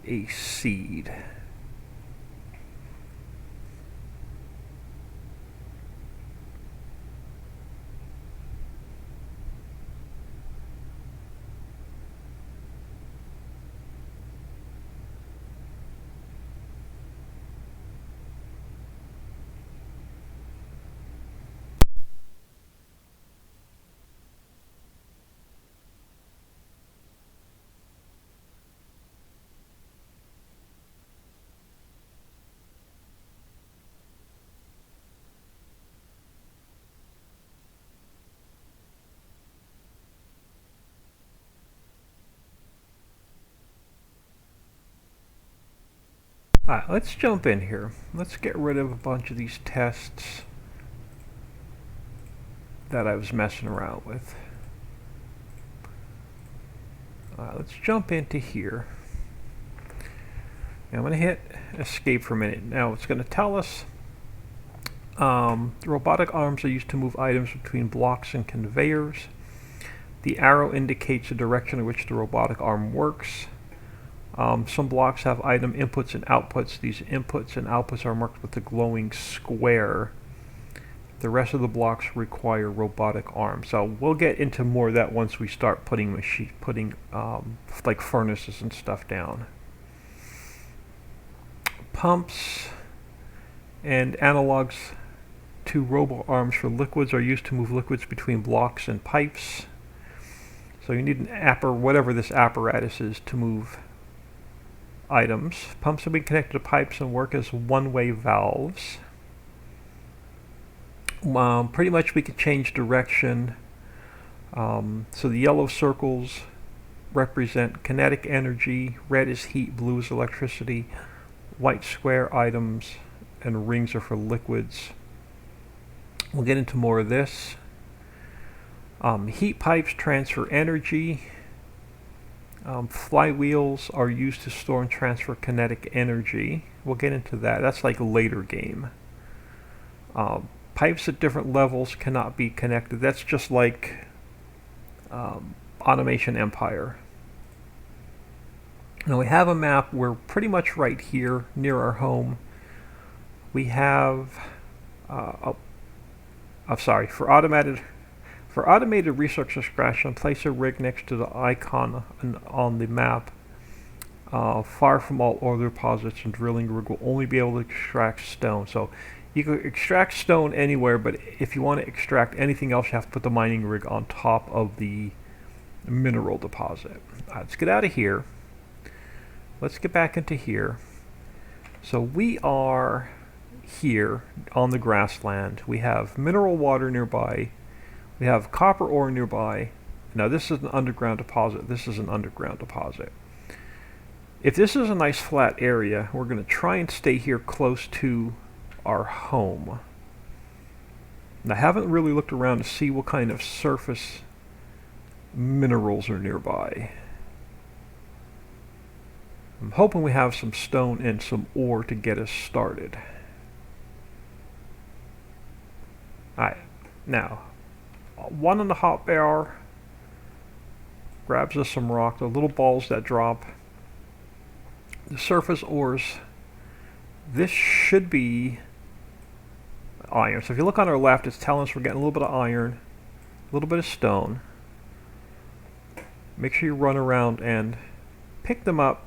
a seed. Alright, let's jump in here. Let's get rid of a bunch of these tests that I was messing around with. Let's jump into here. Now I'm going to hit escape for a minute. Now it's going to tell us the robotic arms are used to move items between blocks and conveyors. The arrow indicates the direction in which the robotic arm works. Some blocks have item inputs and outputs. These inputs and outputs are marked with a glowing square. The rest of the blocks require robotic arms. So we'll get into more of that once we start putting like furnaces and stuff down. Pumps and analogs to robo arms for liquids are used to move liquids between blocks and pipes. So you need an whatever this apparatus is to move items. Pumps will be connected to pipes and work as one-way valves. Pretty much we can change direction. So the yellow circles represent kinetic energy, red is heat, blue is electricity, white square items, and rings are for liquids. We'll get into more of this. Heat pipes transfer energy. Flywheels are used to store and transfer kinetic energy. We'll get into that. That's like a later game. Pipes at different levels cannot be connected. That's just like Automation Empire. Now we have a map. We're pretty much right here near our home. We have for automated resource extraction, place a rig next to the icon on the map. Far from all ore deposits, and drilling rig will only be able to extract stone. So you can extract stone anywhere, but if you want to extract anything else, you have to put the mining rig on top of the mineral deposit. Let's get out of here. Let's get back into here. So we are here on the grassland. We have mineral water nearby. We have copper ore nearby. Now this is an underground deposit. This is an underground deposit. If this is a nice flat area, we're going to try and stay here close to our home. And I haven't really looked around to see what kind of surface minerals are nearby. I'm hoping we have some stone and some ore to get us started. Alright, now one on the hotbar grabs us some rock, the little balls that drop. The surface ores, this should be iron. So if you look on our left, it's telling us we're getting a little bit of iron, a little bit of stone. Make sure you run around and pick them up.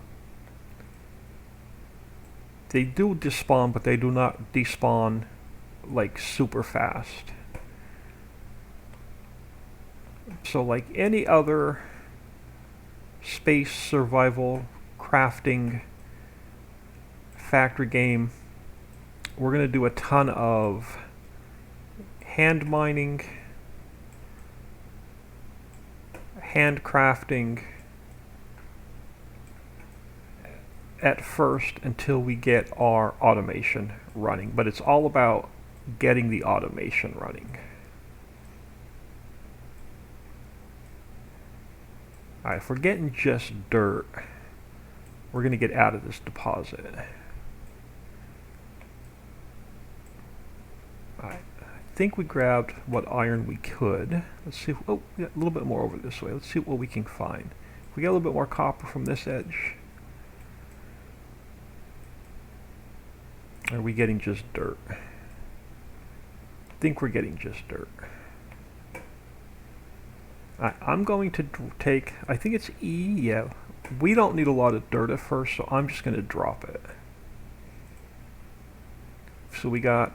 They do despawn, but they do not despawn like super fast. So like any other space survival crafting factory game, we're going to do a ton of hand mining, hand crafting at first until we get our automation running. But it's all about getting the automation running. Alright, if we're getting just dirt, we're going to get out of this deposit. Alright, I think we grabbed what iron we could. Let's see. Oh, we got a little bit more over this way. Let's see what we can find. If we get a little bit more copper from this edge. Are we getting just dirt? I think we're getting just dirt. I'm going to take, I think it's E, yeah. We don't need a lot of dirt at first, so I'm just going to drop it. So we got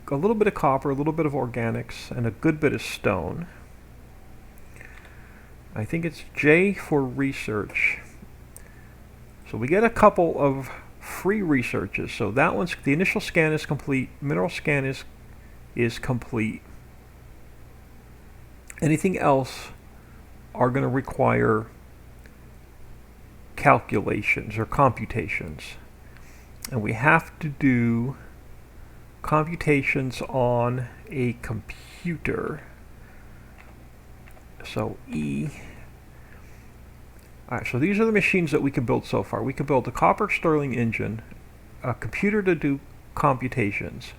a little bit of copper, a little bit of organics, and a good bit of stone. I think it's J for research. So we get a couple of free researches. So that one's, the initial scan is complete, mineral scan is complete. Anything else are going to require calculations or computations. And we have to do computations on a computer. So E. Alright, so these are the machines that we can build so far. We can build a copper Stirling engine, a computer to do computations,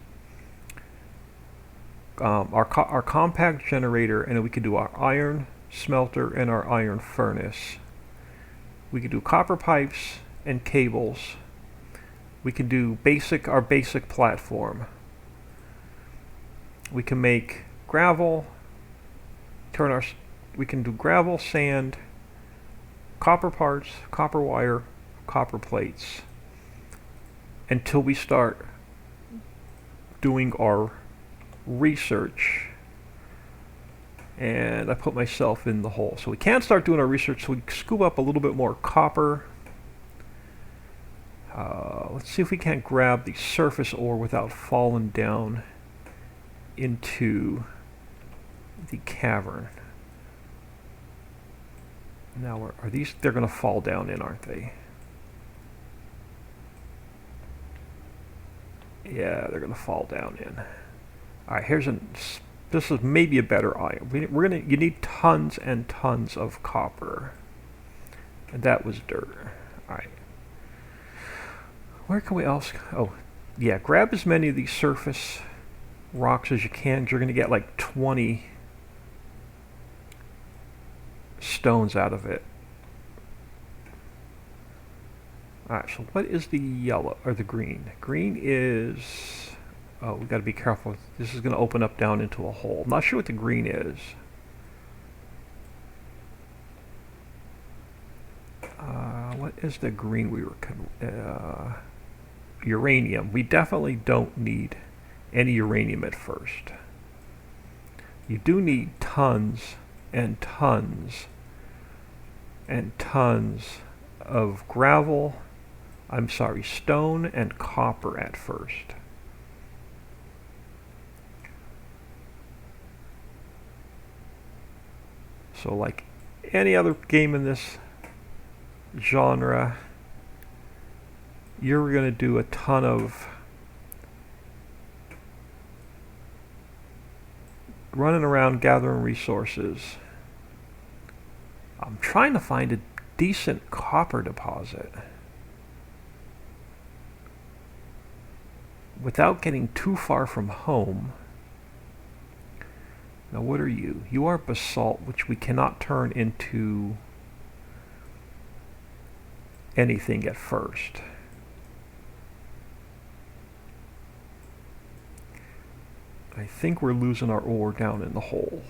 our compact generator, and then we can do our iron smelter and our iron furnace. We can do copper pipes and cables. We can do our basic platform. We can make gravel, we can do gravel, sand, copper parts, copper wire, copper plates, until we start doing our research. And I put myself in the hole. So we can't start doing our research, so we scoop up a little bit more copper. Let's see if we can't grab the surface ore without falling down into the cavern. Now, are these, they're going to fall down in, aren't they? Yeah, they're going to fall down in. Alright, this is maybe a better iron. You need tons and tons of copper. And that was dirt. Alright. Where can we else? Oh, yeah, grab as many of these surface rocks as you can. You're going to get like 20 stones out of it. Alright, so what is the yellow or the green? Green is, oh, we got to be careful. This is going to open up down into a hole. I'm not sure what the green is. What is the green we were uranium. We definitely don't need any uranium at first. You do need tons and tons and tons of stone and copper at first. So like any other game in this genre, you're going to do a ton of running around gathering resources. I'm trying to find a decent copper deposit without getting too far from home. Now what are you? You are basalt, which we cannot turn into anything at first. I think we're losing our ore down in the hole.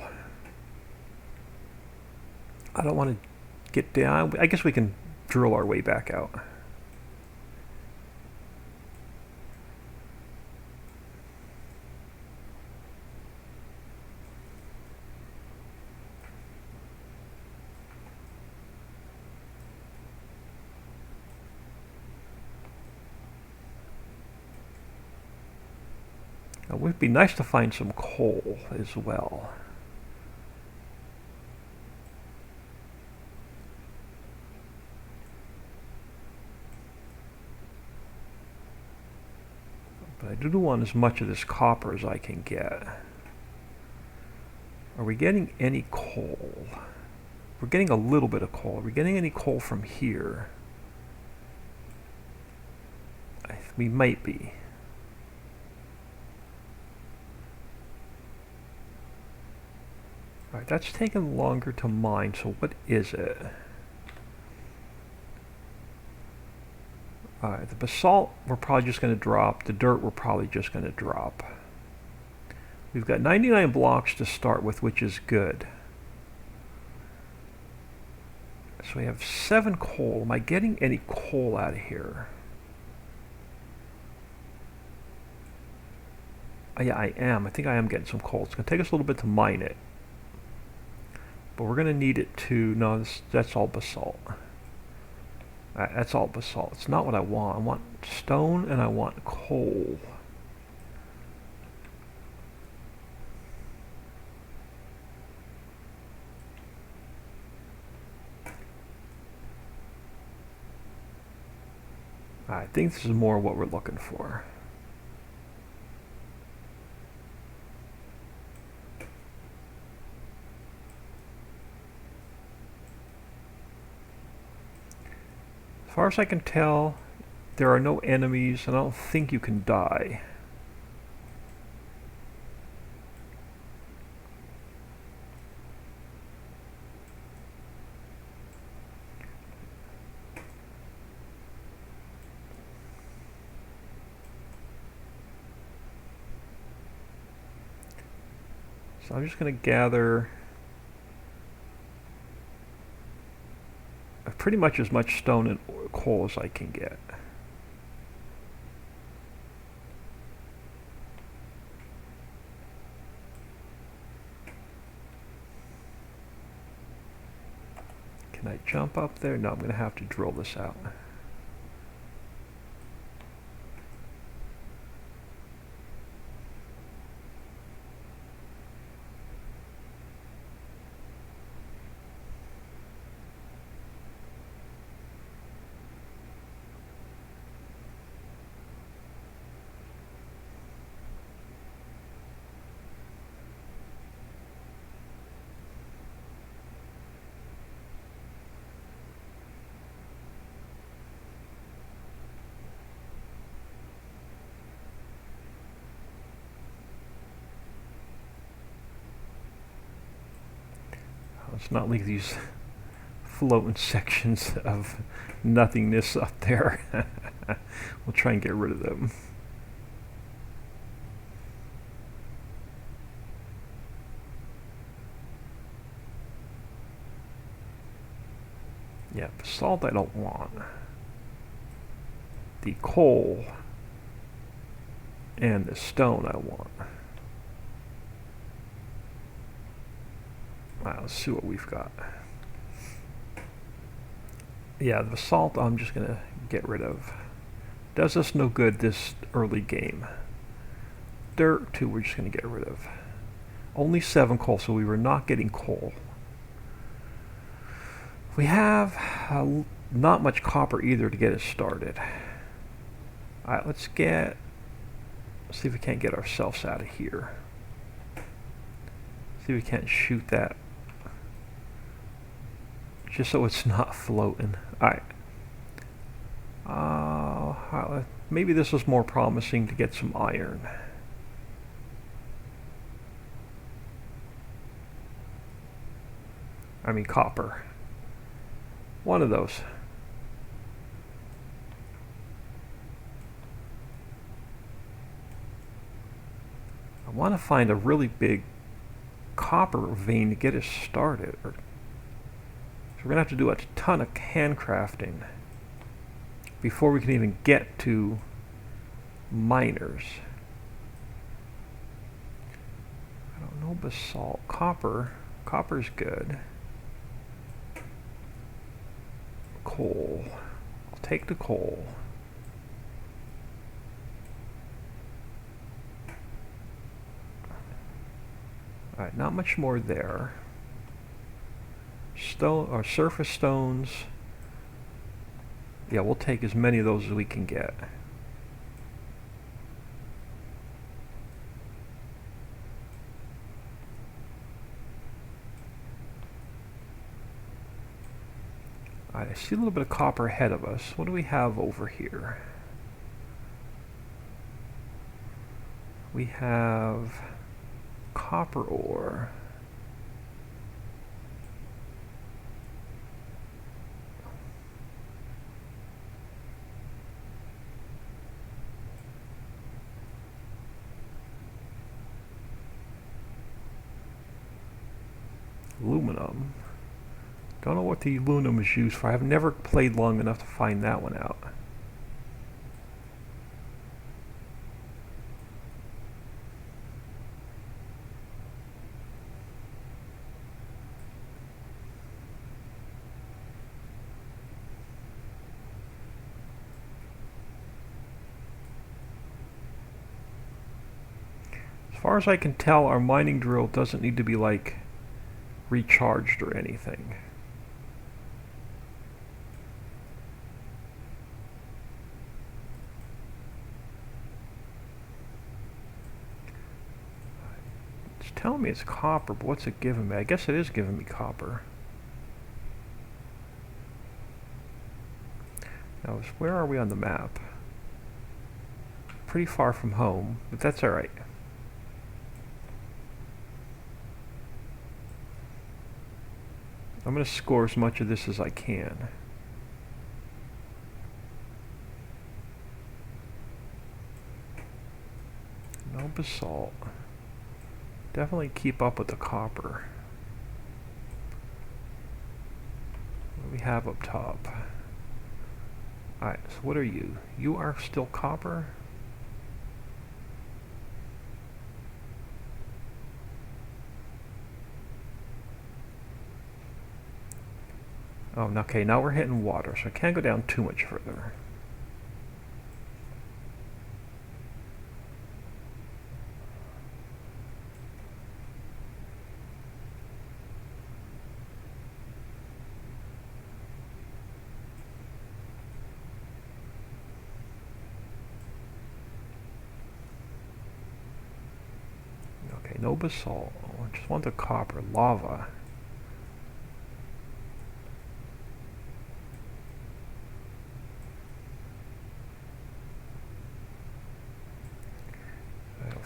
I don't want to get down. I guess we can drill our way back out. Now, it would be nice to find some coal as well. But I do want as much of this copper as I can get. Are we getting any coal? We're getting a little bit of coal. Are we getting any coal from here? We might be. Alright, that's taken longer to mine, so what is it? Alright, the basalt we're probably just going to drop. The dirt we're probably just going to drop. We've got 99 blocks to start with, which is good. So we have 7 coal. Am I getting any coal out of here? Yeah, I am. I think I am getting some coal. It's going to take us a little bit to mine it. But we're going to need it to... No, that's all basalt. That's all basalt. It's not what I want. I want stone and I want coal. I think this is more what we're looking for. As far as I can tell, there are no enemies, and I don't think you can die. So I'm just going to gather pretty much as much stone and coal as I can get. Can I jump up there? No, I'm going to have to drill this out. Let's not leave these floating sections of nothingness up there. We'll try and get rid of them. Yeah, basalt I don't want. The coal and the stone I want. Let's see what we've got. Yeah, the basalt I'm just going to get rid of. Does us no good this early game. Dirt, too, we're just going to get rid of. Only 7 coal, so we were not getting coal. We have not much copper either to get us started. Alright, let's see if we can't get ourselves out of here. See if we can't shoot that. Just so it's not floating. Alright. Maybe this is more promising to get some iron. I mean copper. One of those. I want to find a really big copper vein to get us started. So we're going to have to do a ton of handcrafting before we can even get to miners. I don't know, basalt. Copper's good. Coal. I'll take the coal. Alright, not much more there. Stone or surface stones. Yeah, we'll take as many of those as we can get. Alright, I see a little bit of copper ahead of us. What do we have over here? We have copper ore. Aluminum. Don't know what the aluminum is used for. I've never played long enough to find that one out. As far as I can tell, our mining drill doesn't need to be like recharged or anything. It's telling me it's copper, but what's it giving me? I guess it is giving me copper. Now, where are we on the map? Pretty far from home, but that's alright. I'm going to score as much of this as I can. No basalt. Definitely keep up with the copper. What do we have up top? Alright, so what are you? You are still copper? Oh, okay, now we're hitting water, so I can't go down too much further. Okay, no basalt. I just want the copper. Lava.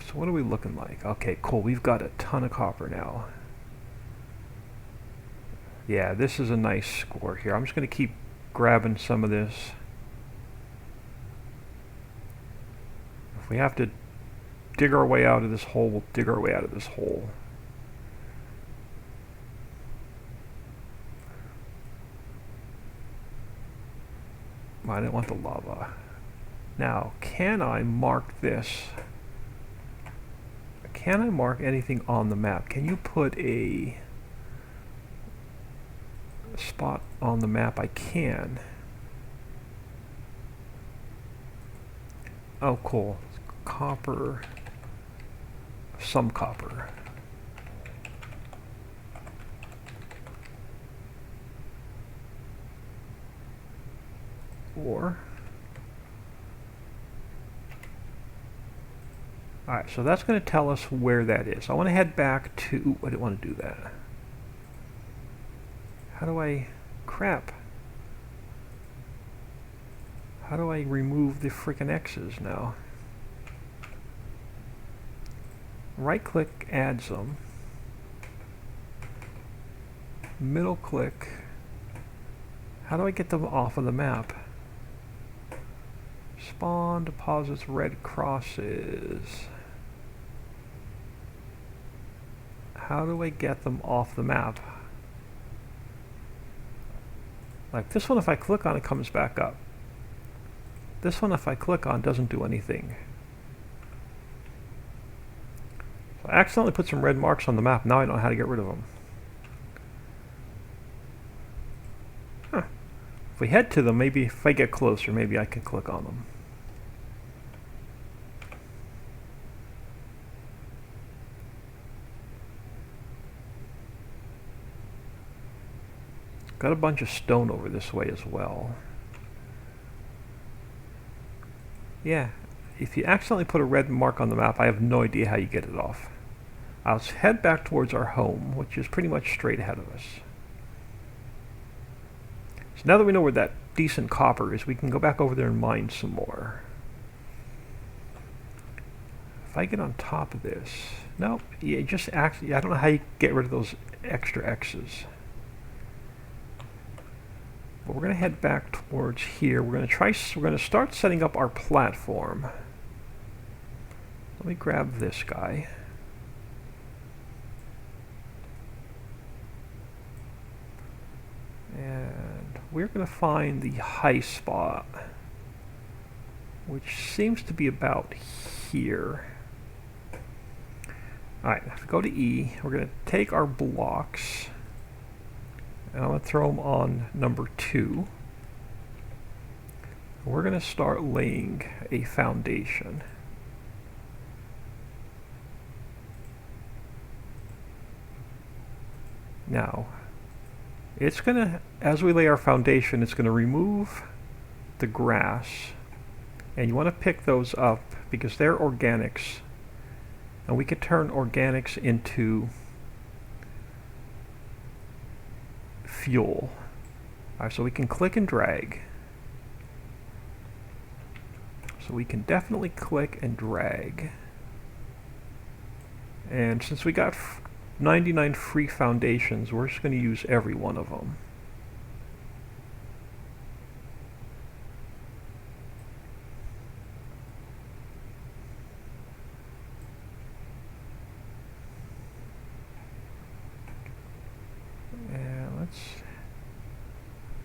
So what are we looking like? Okay, cool. We've got a ton of copper now. Yeah, this is a nice score here. I'm just going to keep grabbing some of this. If we have to dig our way out of this hole, we'll dig our way out of this hole. I didn't want the lava. Now, can I mark this? Can I mark anything on the map? Can you put a spot on the map? I can. Oh, cool. Copper. Some copper. Or... Alright, so that's going to tell us where that is. I want to head back to... I didn't want to do that. How do I... Crap. How do I remove the frickin' X's now? Right-click, add some. Middle-click. How do I get them off of the map? Spawn deposits red crosses. How do I get them off the map? Like this one, if I click on it, comes back up. This one, if I click on, doesn't do anything. So I accidentally put some red marks on the map. Now I know how to get rid of them. Huh. If we head to them, maybe if I get closer, maybe I can click on them. Got a bunch of stone over this way as well. Yeah, if you accidentally put a red mark on the map, I have no idea how you get it off. I'll head back towards our home, which is pretty much straight ahead of us. So now that we know where that decent copper is, we can go back over there and mine some more. If I get on top of this... No, yeah, just actually, I don't know how you get rid of those extra X's. But we're going to head back towards here. We're going to start setting up our platform. Let me grab this guy. And we're going to find the high spot, which seems to be about here. Alright, if we go to E, we're going to take our blocks, and I'm going to throw them on number 2. We're going to start laying a foundation. Now, it's going to, as we lay our foundation, it's going to remove the grass, and you want to pick those up because they're organics, and we can turn organics into fuel. Alright, so we can click and drag. So we can definitely click and drag. And since we got 99 free foundations, we're just going to use every one of them. And I'm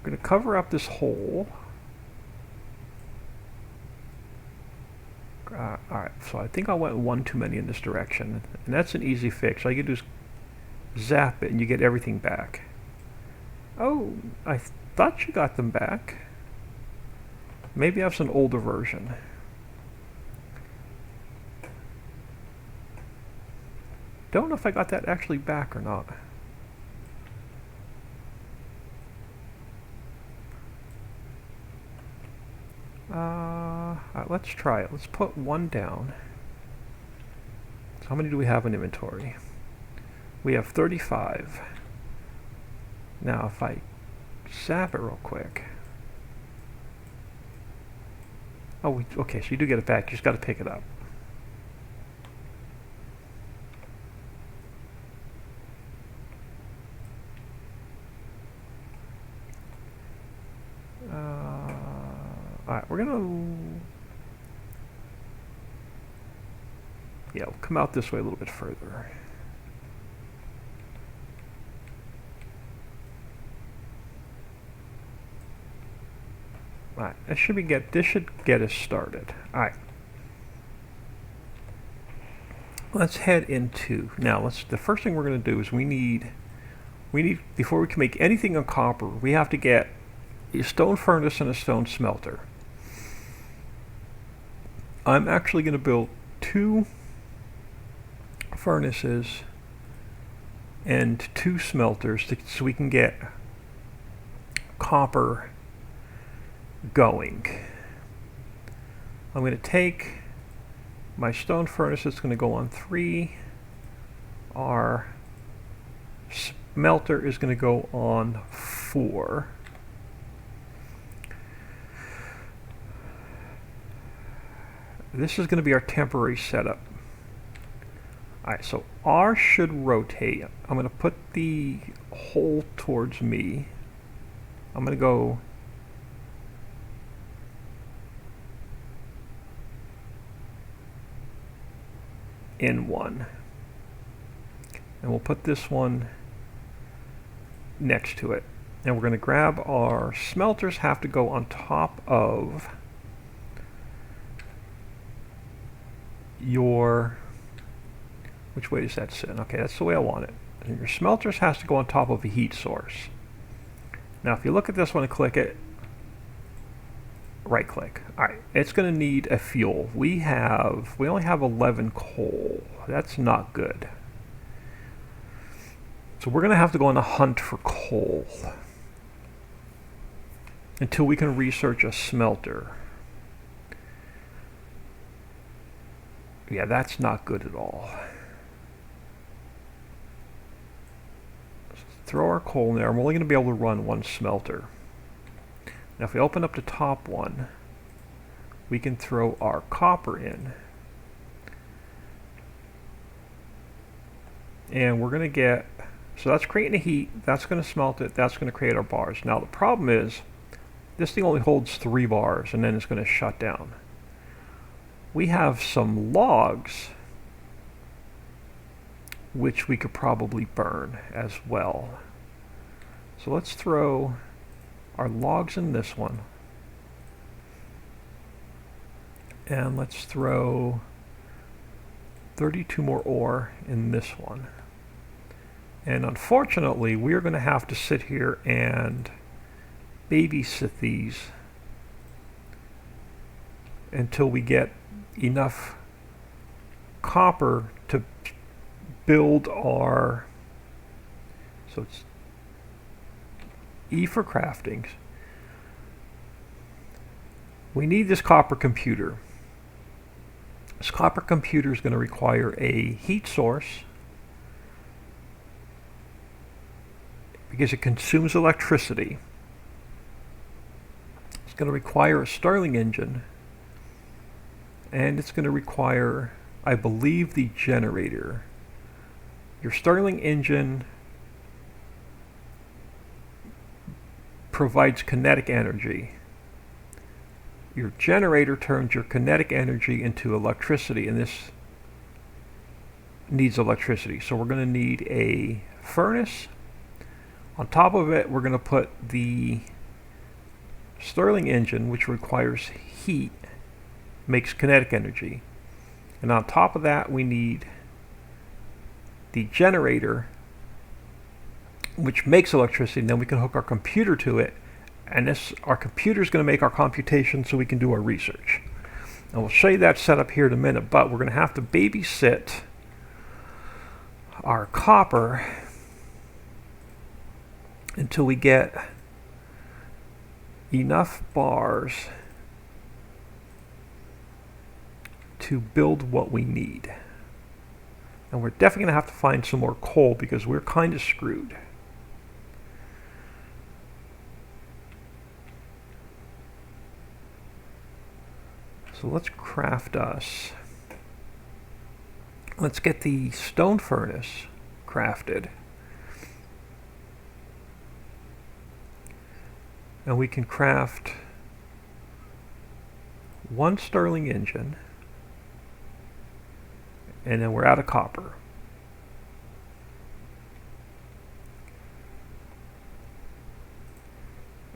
going to cover up this hole. Alright, so I think I went one too many in this direction, and that's an easy fix. All you do is zap it and you get everything back. Oh, I thought you got them back. Maybe I have some older version. Don't know if I got that actually back or not. Alright, let's try it. Let's put one down. So how many do we have in inventory? We have 35. Now if I zap it real quick. Oh, okay, so you do get it back. You just got to pick it up. Alright, we're gonna... Yeah, we'll come out this way a little bit further. Alright, this should get us started. Alright. Let's head into... Now, the first thing we're going to do is we need, before we can make anything on copper, we have to get a stone furnace and a stone smelter. I'm actually going to build 2 furnaces and 2 smelters so we can get copper going. I'm going to take my stone furnace, it's going to go on 3. Our smelter is going to go on 4. This is going to be our temporary setup. Alright, so R should rotate. I'm going to put the hole towards me. I'm going to go in 1. And we'll put this one next to it. And we're going to grab our smelters, have to go on top of your, which way does that sit? Okay, that's the way I want it. And your smelters has to go on top of a heat source. Now if you look at this one and click it, right click. Alright, it's going to need a fuel. We only have 11 coal. That's not good. So we're going to have to go on a hunt for coal until we can research a smelter. Yeah, that's not good at all. Throw our coal in there. I'm only going to be able to run 1 smelter. Now if we open up the top one, we can throw our copper in. And we're going to get, so that's creating the heat, that's going to smelt it, that's going to create our bars. Now the problem is, this thing only holds 3 bars and then it's going to shut down. We have some logs which we could probably burn as well. So let's throw our logs in this one. And let's throw 32 more ore in this one. And unfortunately, we're going to have to sit here and babysit these until we get enough copper to build our, so it's E for crafting. We need this copper computer. This copper computer is going to require a heat source because it consumes electricity. It's going to require a Stirling engine, and it's going to require, I believe, the generator. Your Stirling engine provides kinetic energy. Your generator turns your kinetic energy into electricity, and this needs electricity. So we're going to need a furnace. On top of it, we're going to put the Stirling engine, which requires heat, makes kinetic energy. And on top of that, we need the generator, which makes electricity, and then we can hook our computer to it. And our computer is going to make our computation so we can do our research. And we'll show you that setup here in a minute, but we're going to have to babysit our copper until we get enough bars to build what we need. And we're definitely going to have to find some more coal because we're kind of screwed. So let's craft us. Let's get the stone furnace crafted. And we can craft one Stirling engine, and then we're out of copper.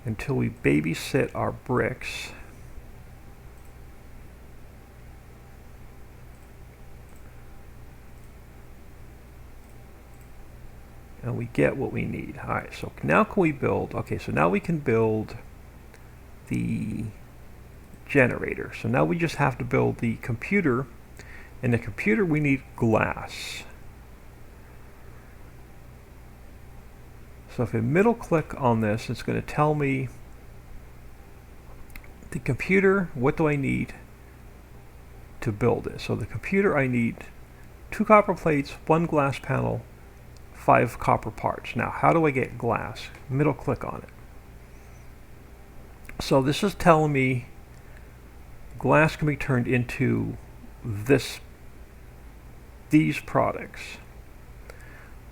Until we babysit our bricks. And we get what we need. Alright, so now can we build, okay, so now we can build the generator. So now we just have to build the computer. In the computer we need glass. So if I middle click on this, it's going to tell me the computer, what do I need to build it. So the computer, I need 2 copper plates, 1 glass panel, 5 copper parts. Now, how do I get glass? Middle click on it. So this is telling me glass can be turned into these products.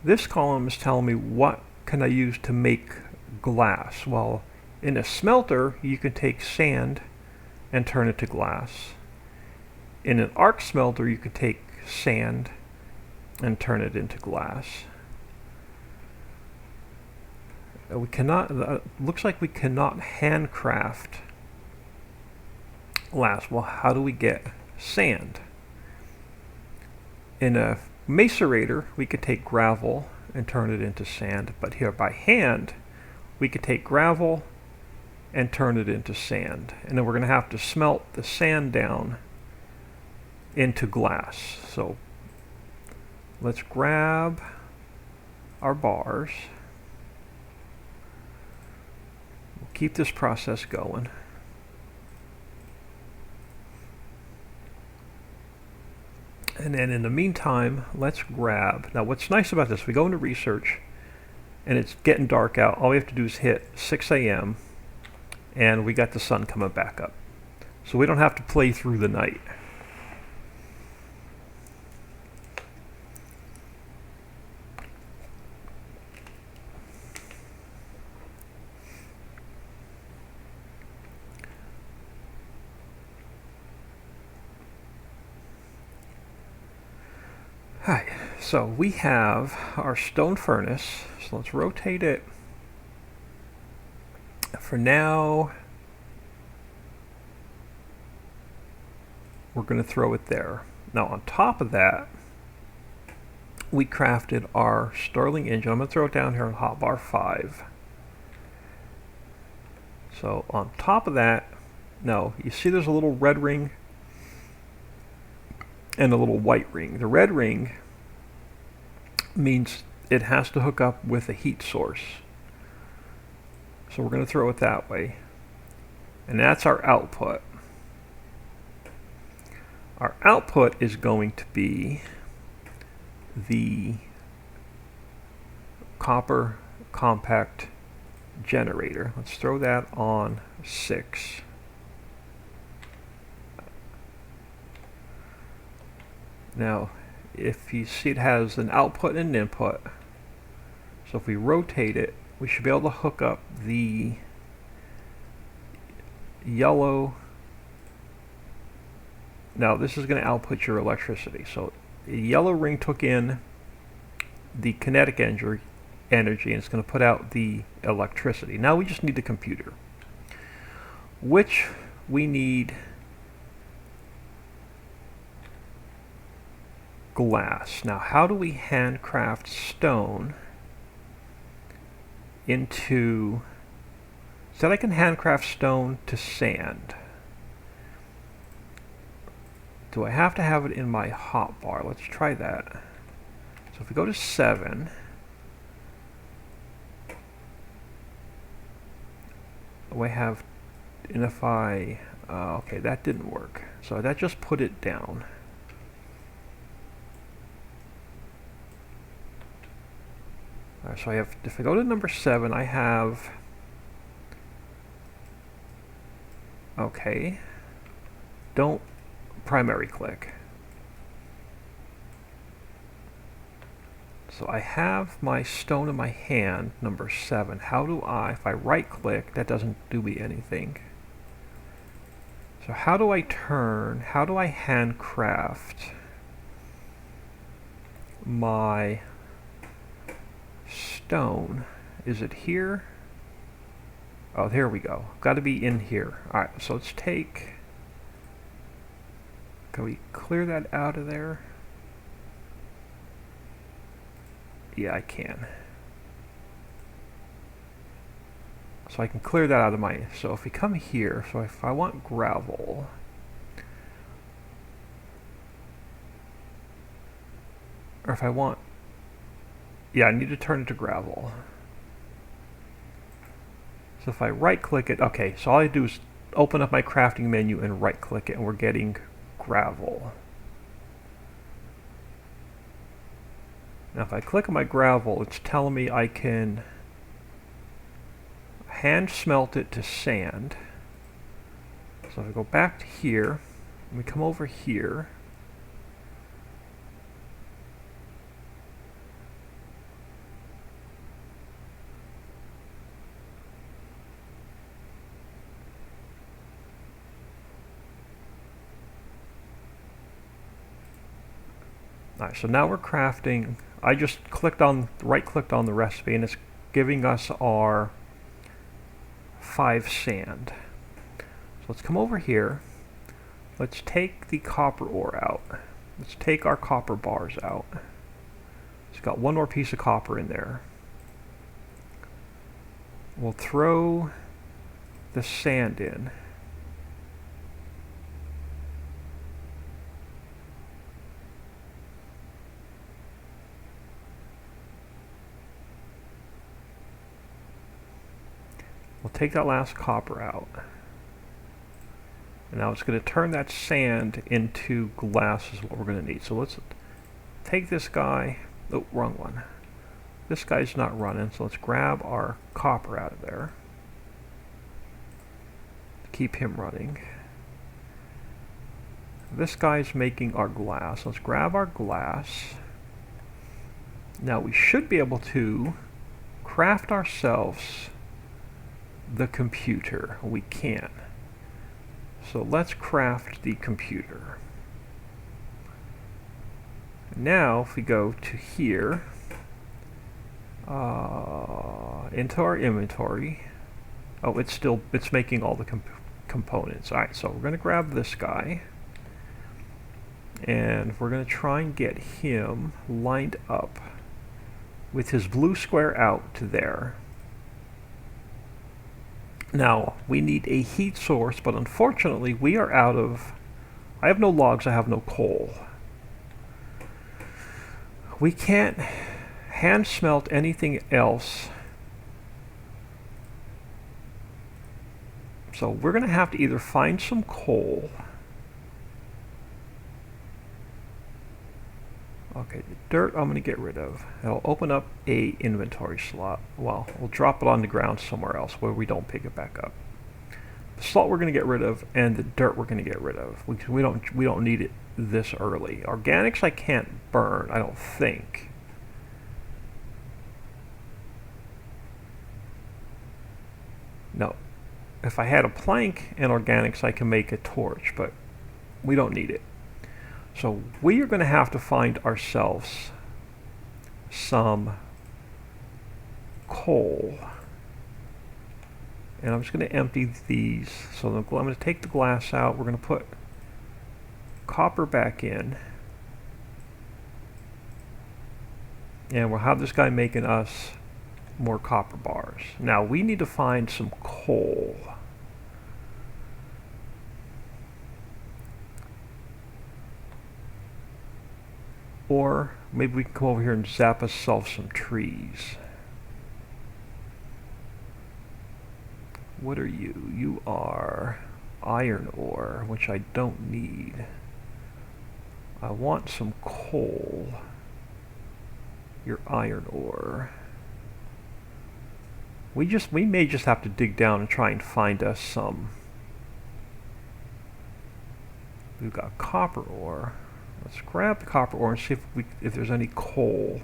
This column is telling me what can I use to make glass. Well, in a smelter, you can take sand and turn it to glass. In an arc smelter, you could take sand and turn it into glass. We cannot, looks like we cannot handcraft glass. Well, how do we get sand? In a macerator, we could take gravel and turn it into sand, but here by hand, we could take gravel and turn it into sand. And then we're going to have to smelt the sand down into glass. So let's grab our bars. Keep this process going. And then in the meantime, let's grab, now what's nice about this, we go into research and it's getting dark out. All we have to do is hit 6 a.m. and we got the sun coming back up. So we don't have to play through the night. Alright, so we have our stone furnace, so let's rotate it For now, we're going to throw it there. Now on top of that, we crafted our Stirling engine. I'm going to throw it down here on hotbar 5. So on top of that, no, you see there's a little red ring and a little white ring. The red ring means it has to hook up with a heat source. So we're going to throw it that way. And that's our output. Our output is going to be the copper compact generator. Let's throw that on 6. Now, if you see, it has an output and an input. So if we rotate it, we should be able to hook up the yellow. Now this is going to output your electricity. So the yellow ring took in the kinetic energy and it's going to put out the electricity. Now we just need the computer, which we need glass. Now how do we handcraft stone into, so that I can handcraft stone to sand? Do I have to have it in my hotbar? Let's try that. So if we go to 7, we have, and if I, okay, that didn't work. So that just put it down. Alright, so I have, if I go to number 7, I have, okay, don't primary click. So I have my stone in my hand, number 7. How do I, if I right click, that doesn't do me anything. So how do I handcraft my stone? Is it here? Oh, there we go. Got to be in here. Alright, so let's take, can we clear that out of there? Yeah, I can. So I can clear that out of my, so if we come here, so if I want gravel, or if I want, yeah, I need to turn it to gravel. So if I right click it, okay, so all I do is open up my crafting menu and right click it, and we're getting gravel. Now if I click on my gravel, it's telling me I can hand smelt it to sand. So if I go back to here, and we come over here, alright, so now we're crafting. I just right clicked on the recipe, and it's giving us our 5 sand. So let's come over here. Let's take the copper ore out. Let's take our copper bars out. It's got one more piece of copper in there. We'll throw the sand in. We'll take that last copper out. And now it's going to turn that sand into glass is what we're going to need. So let's take this guy. Oh, wrong one. This guy's not running, so let's grab our copper out of there. Keep him running. This guy's making our glass. Let's grab our glass. Now we should be able to craft ourselves the computer. We can. So let's craft the computer. Now if we go to here, into our inventory, Oh, it's making all the components. Alright, so we're going to grab this guy. And we're going to try and get him lined up with his blue square out to there. Now, we need a heat source, but unfortunately we are out of... I have no logs, I have no coal. We can't hand smelt anything else. So we're going to have to either find some coal. Okay, the dirt I'm going to get rid of. It'll open up a inventory slot. Well, we'll drop it on the ground somewhere else where we don't pick it back up. The salt we're going to get rid of, and the dirt we're going to get rid of. We don't need it this early. Organics I can't burn, I don't think. No. If I had a plank and organics, I can make a torch, but we don't need it. So we are going to have to find ourselves some coal. And I'm just going to empty these. So I'm going to take the glass out. We're going to put copper back in. And we'll have this guy making us more copper bars. Now we need to find some coal. Or maybe we can come over here and zap ourselves some trees. What are you? You are iron ore, which I don't need. I want some coal. You're iron ore. We may just have to dig down and try and find us some. We've got copper ore. Let's grab the copper ore and see if there's any coal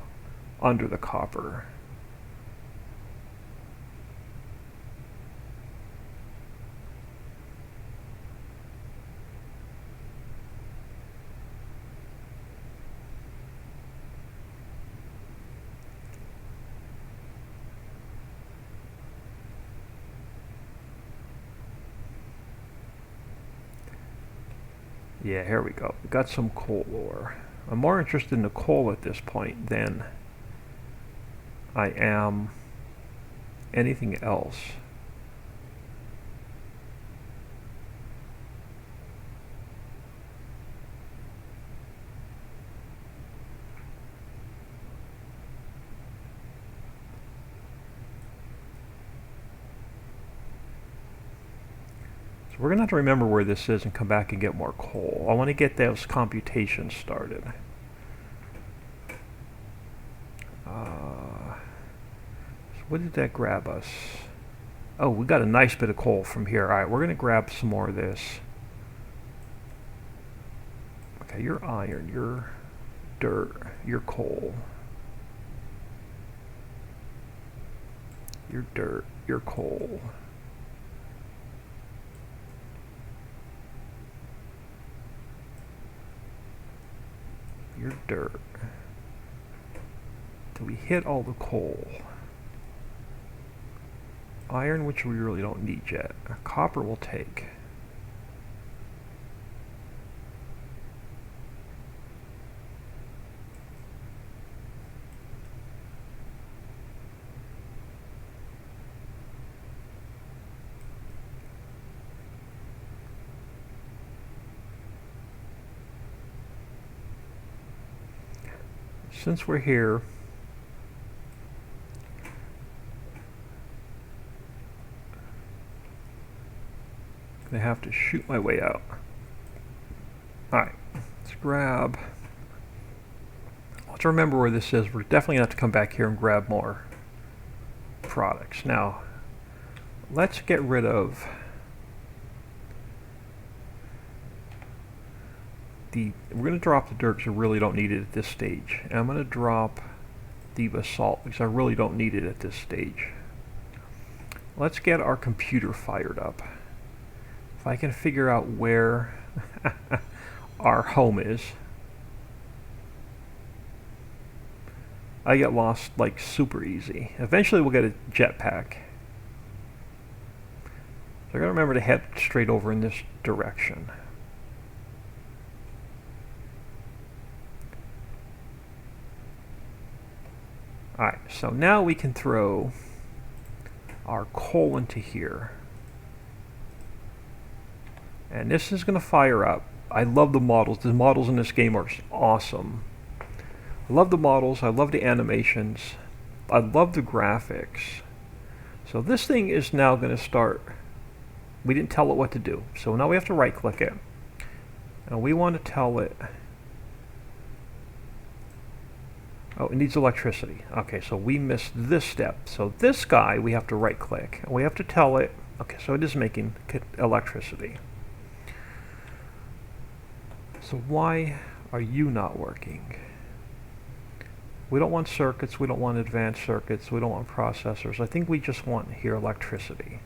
under the copper. Yeah, here we go. We got some coal ore. I'm more interested in the coal at this point than I am anything else. We're going to have to remember where this is and come back and get more coal. I want to get those computations started. So what did that grab us? Oh, we got a nice bit of coal from here. Alright, we're going to grab some more of this. Okay, you're iron, you're dirt, you're coal. You're dirt, you're coal. You're dirt. Till we hit all the coal. Iron, which we really don't need yet. Copper we'll take. Since we're here, I'm gonna have to shoot my way out. Alright, let's grab. Let's remember where this is. We're definitely gonna have to come back here and grab more products. Now, let's get rid of we're going to drop the dirt because I really don't need it at this stage. And I'm going to drop the basalt because I really don't need it at this stage. Let's get our computer fired up. If I can figure out where our home is. I get lost like super easy. Eventually we'll get a jetpack. So I gotta remember to head straight over in this direction. Alright, so now we can throw our coal into here. And this is going to fire up. I love the models. The models in this game are awesome. I love the models. I love the animations. I love the graphics. So this thing is now going to start. We didn't tell it what to do. So now we have to right click it. And we want to tell it. Oh, it needs electricity. Okay, so we missed this step. So this guy we have to right click. And we have to tell it. Okay, so it is making electricity. So why are you not working? We don't want circuits, we don't want advanced circuits, we don't want processors. I think we just want here electricity.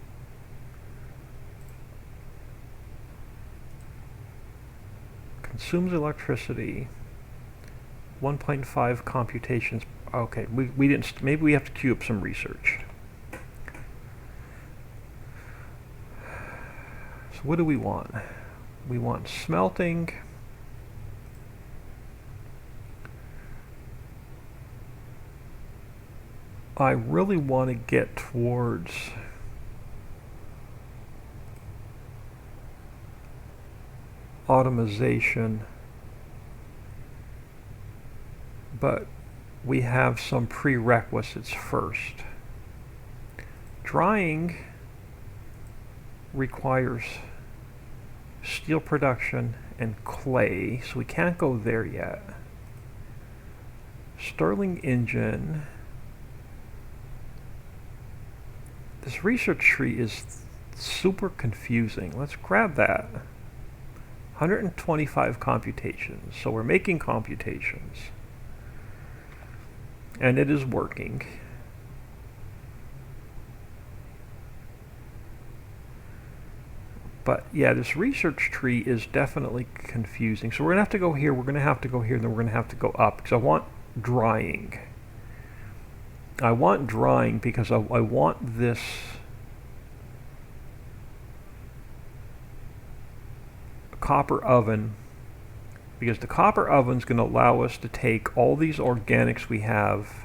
Consumes electricity. 1.5 computations. Okay, we didn't. Maybe we have to queue up some research. So what do we want? We want smelting. I really want to get towards automation, but we have some prerequisites first. Drying requires steel production and clay, so we can't go there yet. Stirling engine. This research tree is super confusing. Let's grab that. 125 computations. So we're making computations. And it is working. But yeah, this research tree is definitely confusing. So we're going to have to go here, we're going to have to go here, and then we're going to have to go up. Because I want drying. I want drying because I want this copper oven, because the copper oven is going to allow us to take all these organics we have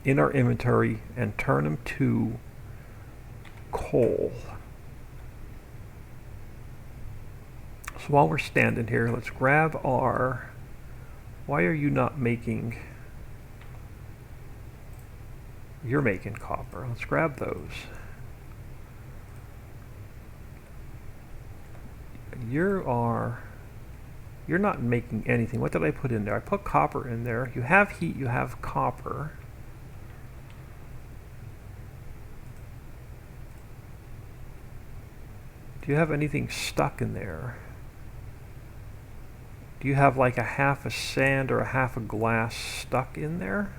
in our inventory and turn them to coal. So while we're standing here, let's grab our... Why are you not making... You're making copper. Let's grab those. You're not making anything. What did I put in there? I put copper in there. You have heat, you have copper. Do you have anything stuck in there? Do you have like a half a sand or a half a glass stuck in there?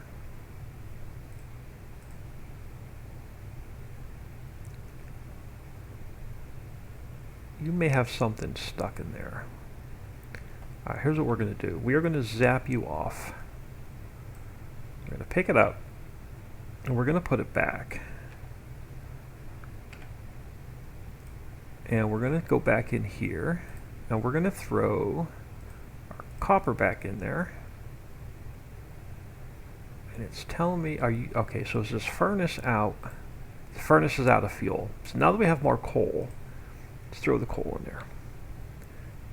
You may have something stuck in there. Alright, here's what we're going to do. We are going to zap you off. We're going to pick it up, and we're going to put it back. And we're going to go back in here, and we're going to throw our copper back in there. And it's telling me, are you, okay, so is this furnace out? The furnace is out of fuel. So now that we have more coal, let's throw the coal in there.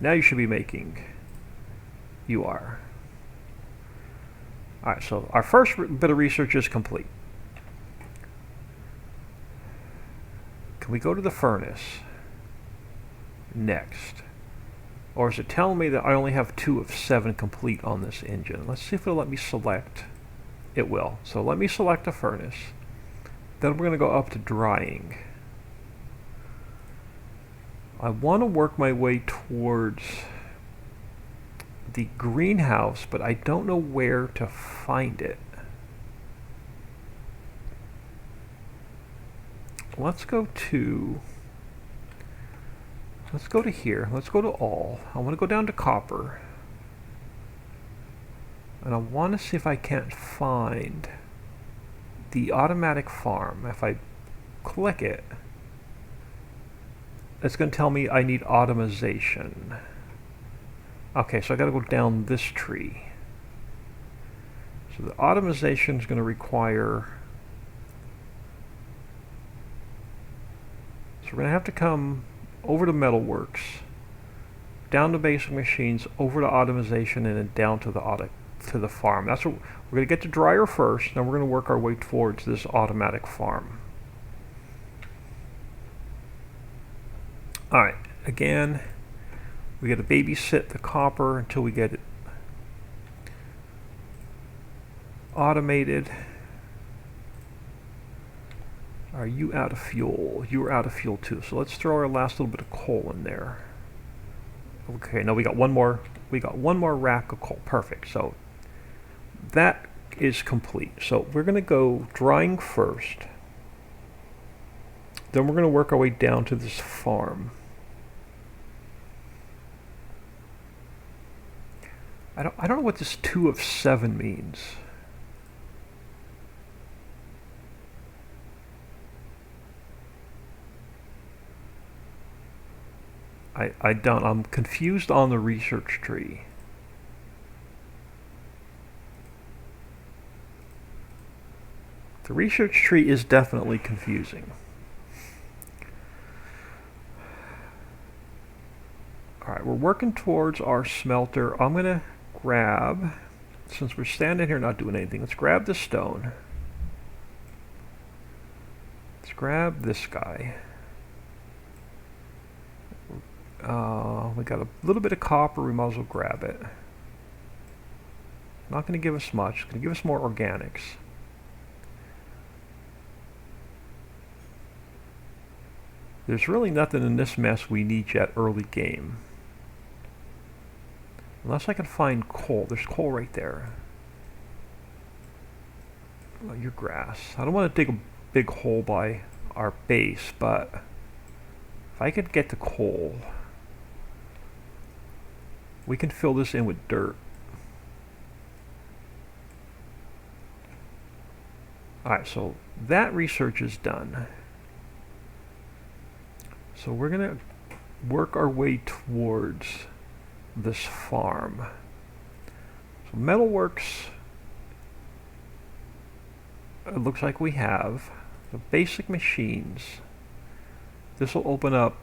Now you should be making... You are. Alright, so our first bit of research is complete. Can we go to the furnace next? Or is it telling me that I only have 2 of 7 complete on this engine? Let's see if it'll let me select. It will. So let me select a furnace. Then we're going to go up to drying. I want to work my way towards the greenhouse, but I don't know where to find it. Let's go to here. Let's go to all. I want to go down to copper. And I want to see if I can't find the automatic farm. If I click it, it's going to tell me I need automation. Okay, so I got to go down this tree. So the automation is going to require, so we're going to have to come over to Metalworks, down to basic machines, over to automation, and then down to the farm. That's what we're going to get to dryer first, then we're going to work our way towards this automatic farm. Alright, again, we got to babysit the copper until we get it automated. Are you out of fuel? You are out of fuel too. So let's throw our last little bit of coal in there. Okay, now we got one more rack of coal. Perfect. So that is complete. So we're going to go drying first. Then we're going to work our way down to this farm. I don't know what this 2 of 7 means. I'm confused on the research tree. The research tree is definitely confusing. Alright, we're working towards our smelter. I'm going to grab, since we're standing here not doing anything, let's grab the stone. Let's grab this guy. We got a little bit of copper, we might as well grab it. Not going to give us much, it's going to give us more organics. There's really nothing in this mess we need yet early game. Unless I can find coal. There's coal right there. Oh, your grass. I don't want to dig a big hole by our base, but if I could get the coal, we can fill this in with dirt. Alright, so that research is done. So we're going to work our way towards this farm. So Metalworks, it looks like we have the basic machines. This will open up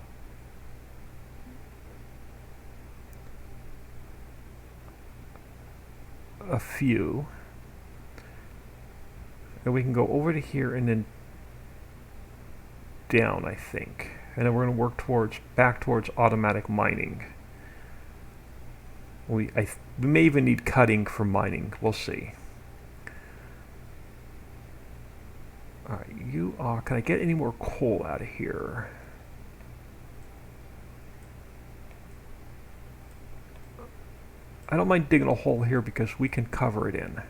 a few, and we can go over to here and then down, I think, and then we're going to work back towards automatic mining. We may even need cutting for mining. We'll see. Alright, you are... Can I get any more coal out of here? I don't mind digging a hole here because we can cover it in.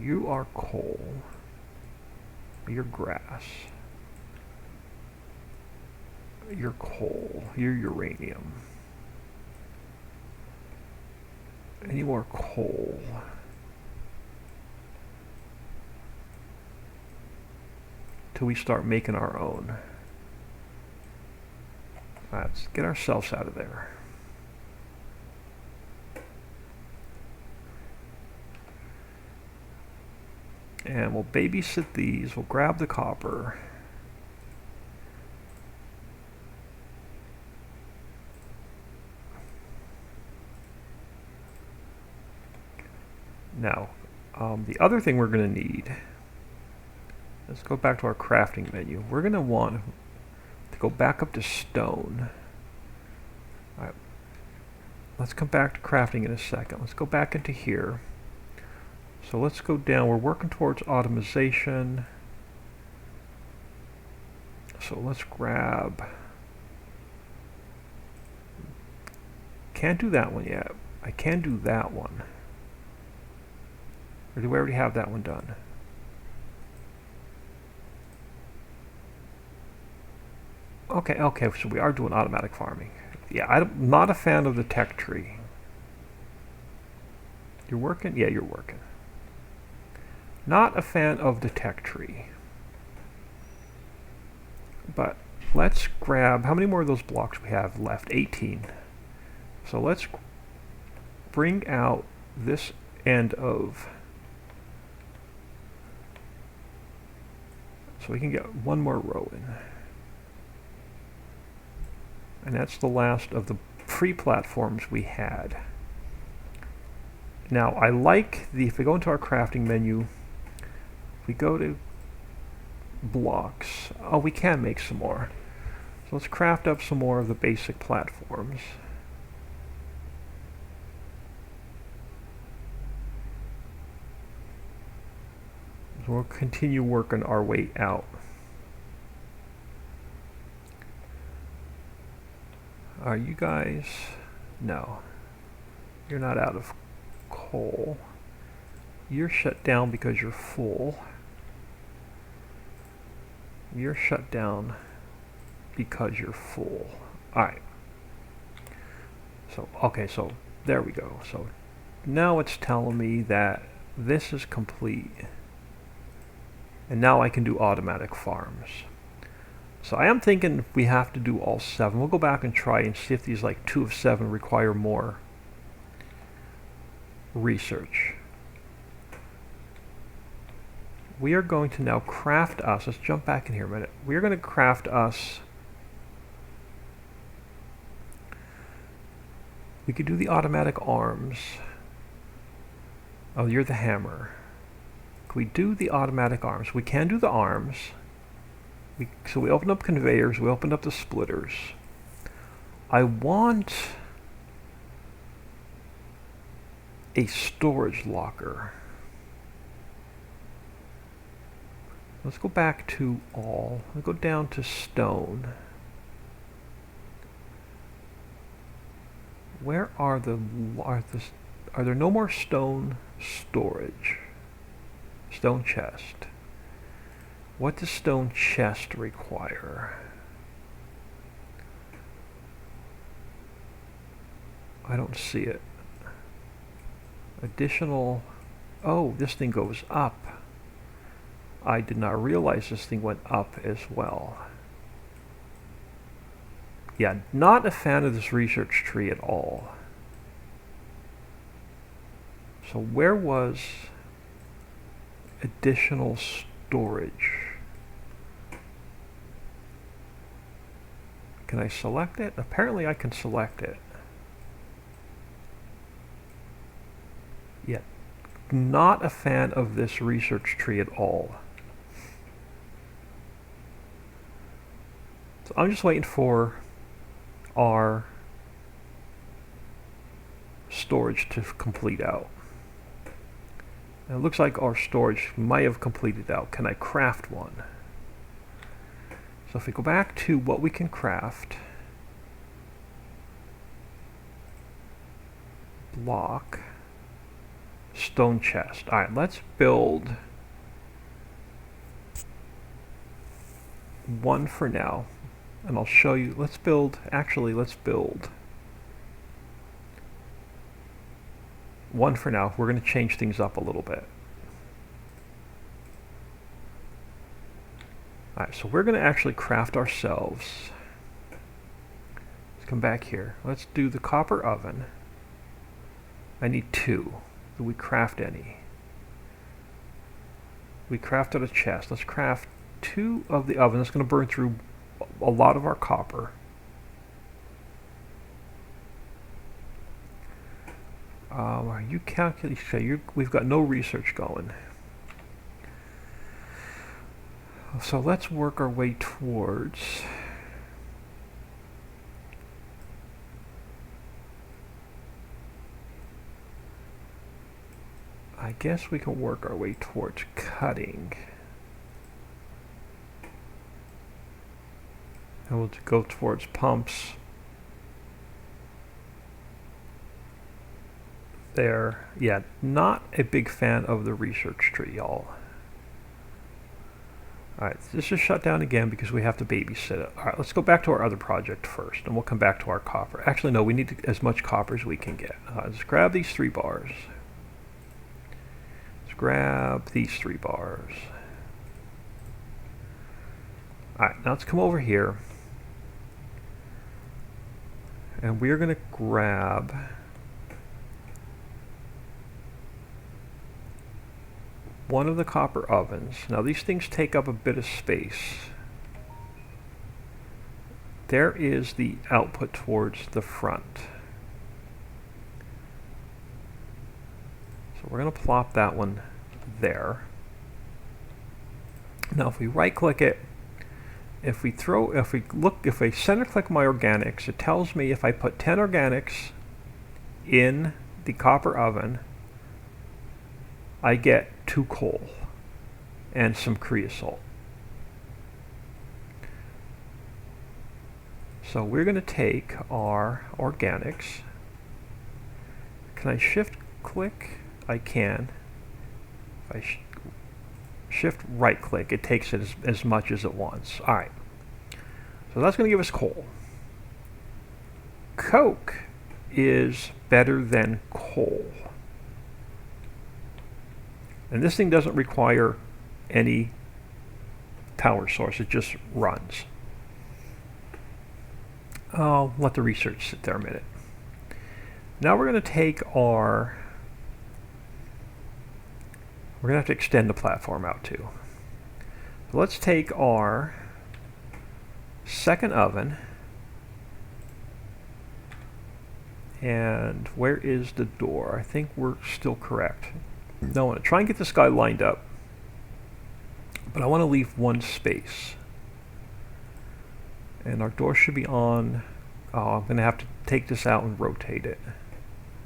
You are coal. You're grass. You're coal. You're uranium. Any more coal? Till we start making our own. Let's get ourselves out of there. And we'll babysit these. We'll grab the copper. Now, the other thing we're going to need, let's go back to our crafting menu. We're going to want to go back up to stone. All right. Let's come back to crafting in a second. Let's go back into here. So let's go down. We're working towards automation. So let's grab... Can't do that one yet. I can do that one. Or do we already have that one done? Okay, so we are doing automatic farming. Yeah, I'm not a fan of the tech tree. You're working? Yeah, you're working. Not a fan of the tech tree. But let's grab, how many more of those blocks we have left? 18. So let's bring out this end of, so we can get one more row in. And that's the last of the pre-platforms we had. Now I like the, if we go into our crafting menu, we go to blocks, oh, we can make some more. So let's craft up some more of the basic platforms. So we'll continue working our way out. Are you guys? No. You're not out of coal. You're shut down because you're full. You're shut down because you're full. Alright. So, okay, so there we go. So now it's telling me that this is complete. And now I can do automatic farms. So I am thinking we have to do all 7. We'll go back and try and see if these like 2 of 7 require more research. We are going to now craft us, let's jump back in here a minute. We are going to craft us, we could do the automatic arms. Oh, you're the hammer. Can we do the automatic arms? We can do the arms. So we opened up conveyors, we opened up the splitters. I want a storage locker. Let's go back to all. Let's go down to stone. Where are are there no more stone storage? Stone chest. What does stone chest require? I don't see it. Additional, oh, this thing goes up. I did not realize this thing went up as well. Yeah, not a fan of this research tree at all. So where was additional storage? Can I select it? Apparently I can select it. Yeah, not a fan of this research tree at all. So I'm just waiting for our storage to complete out. And it looks like our storage might have completed out. Can I craft one? So if we go back to what we can craft, block, stone chest. All right, let's build one for now, and I'll show you. Let's build one for now. We're going to change things up a little bit. Alright, so we're going to actually craft ourselves. Let's come back here. Let's do the copper oven. I need 2. Do we craft any? We crafted a chest. Let's craft 2 of the oven. That's going to burn through a lot of our copper. Are you calculating? Okay, we've got no research going. So let's work our way towards I guess we can work our way towards cutting. And we'll go towards pumps. There. Yeah, not a big fan of the research tree, y'all. Alright, this is shut down again because we have to babysit it. Alright, let's go back to our other project first, and we'll come back to our copper. Actually, no, we need as much copper as we can get. Let's grab these 3 bars. Let's grab these 3 bars. Alright, now let's come over here. And we're going to grab one of the copper ovens. Now these things take up a bit of space. There is the output towards the front. So we're going to plop that one there. Now if we right click it, if I center click my organics, it tells me if I put 10 organics in the copper oven, I get 2 coal and some creosote. So we're going to take our organics. Can I shift click? I can. If I shift right click, it takes it as much as it wants. Alright, so that's going to give us coal. Coke is better than coal. And this thing doesn't require any power source, it just runs. I'll let the research sit there a minute. Now we're going to take our... We're going to have to extend the platform out too. So let's take our second oven, and where is the door? I think we're still correct. Now I want to try and get this guy lined up, but I want to leave one space. And our door should be on. Oh, I'm going to have to take this out and rotate it.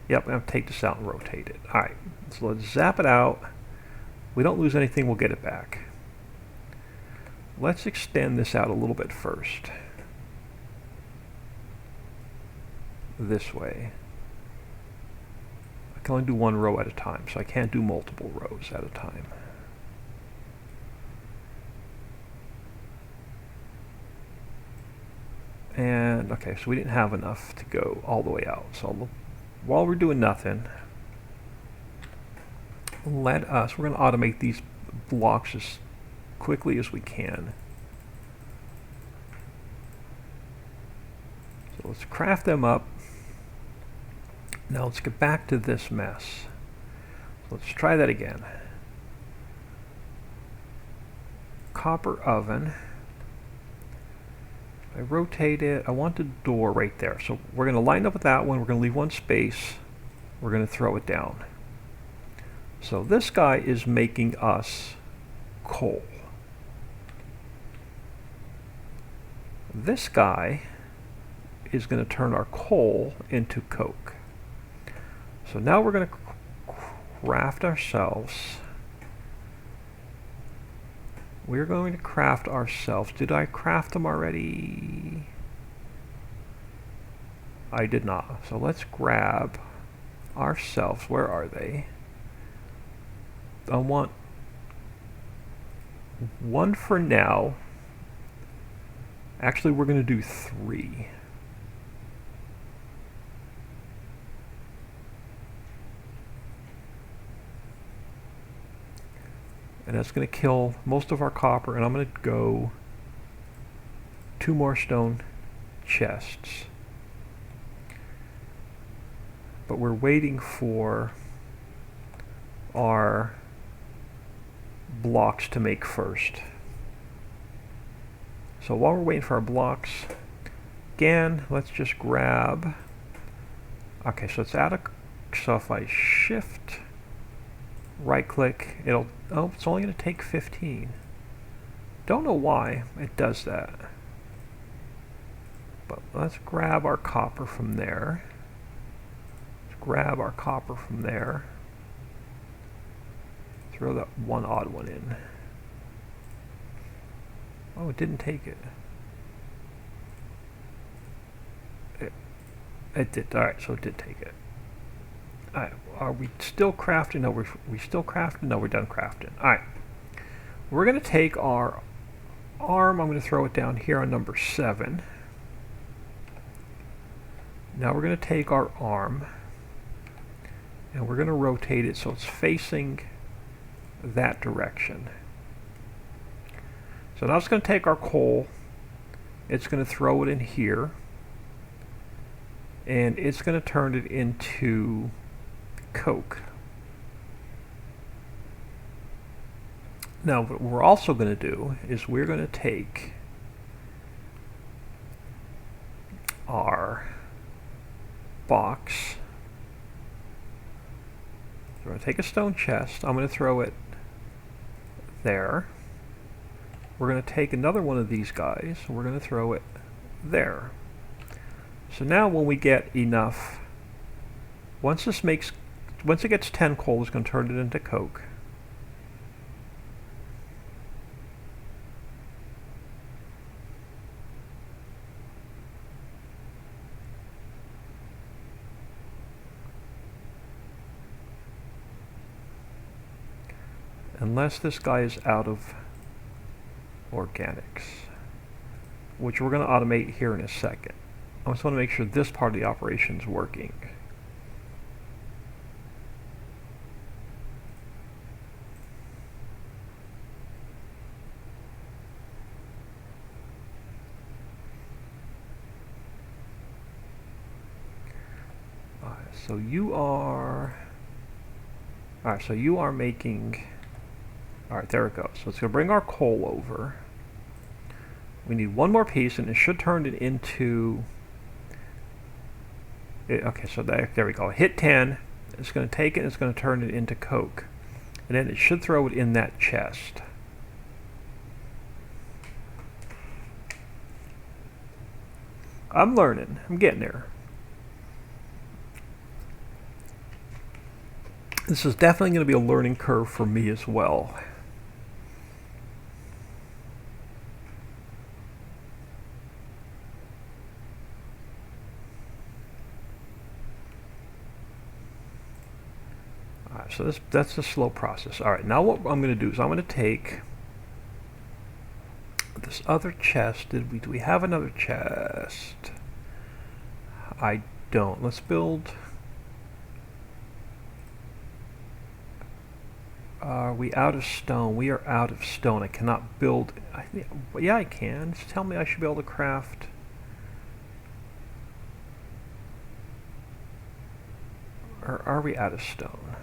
Yep, I'm going to take this out and rotate it. Alright, so let's zap it out. We don't lose anything, we'll get it back. Let's extend this out a little bit first. This way. I can only do one row at a time, so I can't do multiple rows at a time. And, okay, so we didn't have enough to go all the way out. So while we're doing nothing, we're going to automate these blocks as quickly as we can. So let's craft them up. Now let's get back to this mess. So let's try that again. Copper oven. I rotate it. I want the door right there. So we're going to line up with that one. We're going to leave one space. We're going to throw it down. So this guy is making us coal. This guy is going to turn our coal into coke. So now we're going to craft ourselves. We're going to craft ourselves. Did I craft them already? I did not. So let's grab ourselves. Where are they? I want one for now. Actually, we're going to do 3. And that's going to kill most of our copper, and I'm going to go 2 more stone chests. But we're waiting for our blocks to make first. So while we're waiting for our blocks, again, let's just grab, okay, so it's so if I shift right click, it'll, oh, it's only going to take 15. Don't know why it does that. But let's grab our copper from there. Let's grab our copper from there. Throw that one odd one in. Oh, it didn't take it. It did. Alright, so it did take it. Alright, are we still crafting? No, we still crafting? No, we're done crafting. Alright. We're going to take our arm. I'm going to throw it down here on number 7. Now we're going to take our arm and we're going to rotate it so it's facing that direction. So now it's going to take our coal, it's going to throw it in here, and it's going to turn it into Coke. Now what we're also going to do is we're going to take our box. So we're going to take a stone chest. I'm going to throw it there. We're going to take another one of these guys. We're going to throw it there. So now when we get enough, once it gets 10 coal, it's going to turn it into Coke. Unless this guy is out of organics, which we're going to automate here in a second. I just want to make sure this part of the operation is working. So you are making. Alright, there it goes. So it's going to bring our coal over. We need one more piece, and it should turn it into... okay, so there we go. Hit 10. It's going to take it, and it's going to turn it into Coke. And then it should throw it in that chest. I'm learning. I'm getting there. This is definitely going to be a learning curve for me as well. So that's a slow process. All right, now what I'm going to do is I'm going to take this other chest. Do we have another chest? I don't. Let's build. Are we out of stone? We are out of stone. I cannot build. Yeah, I can. Just tell me I should be able to craft. Or are we out of stone?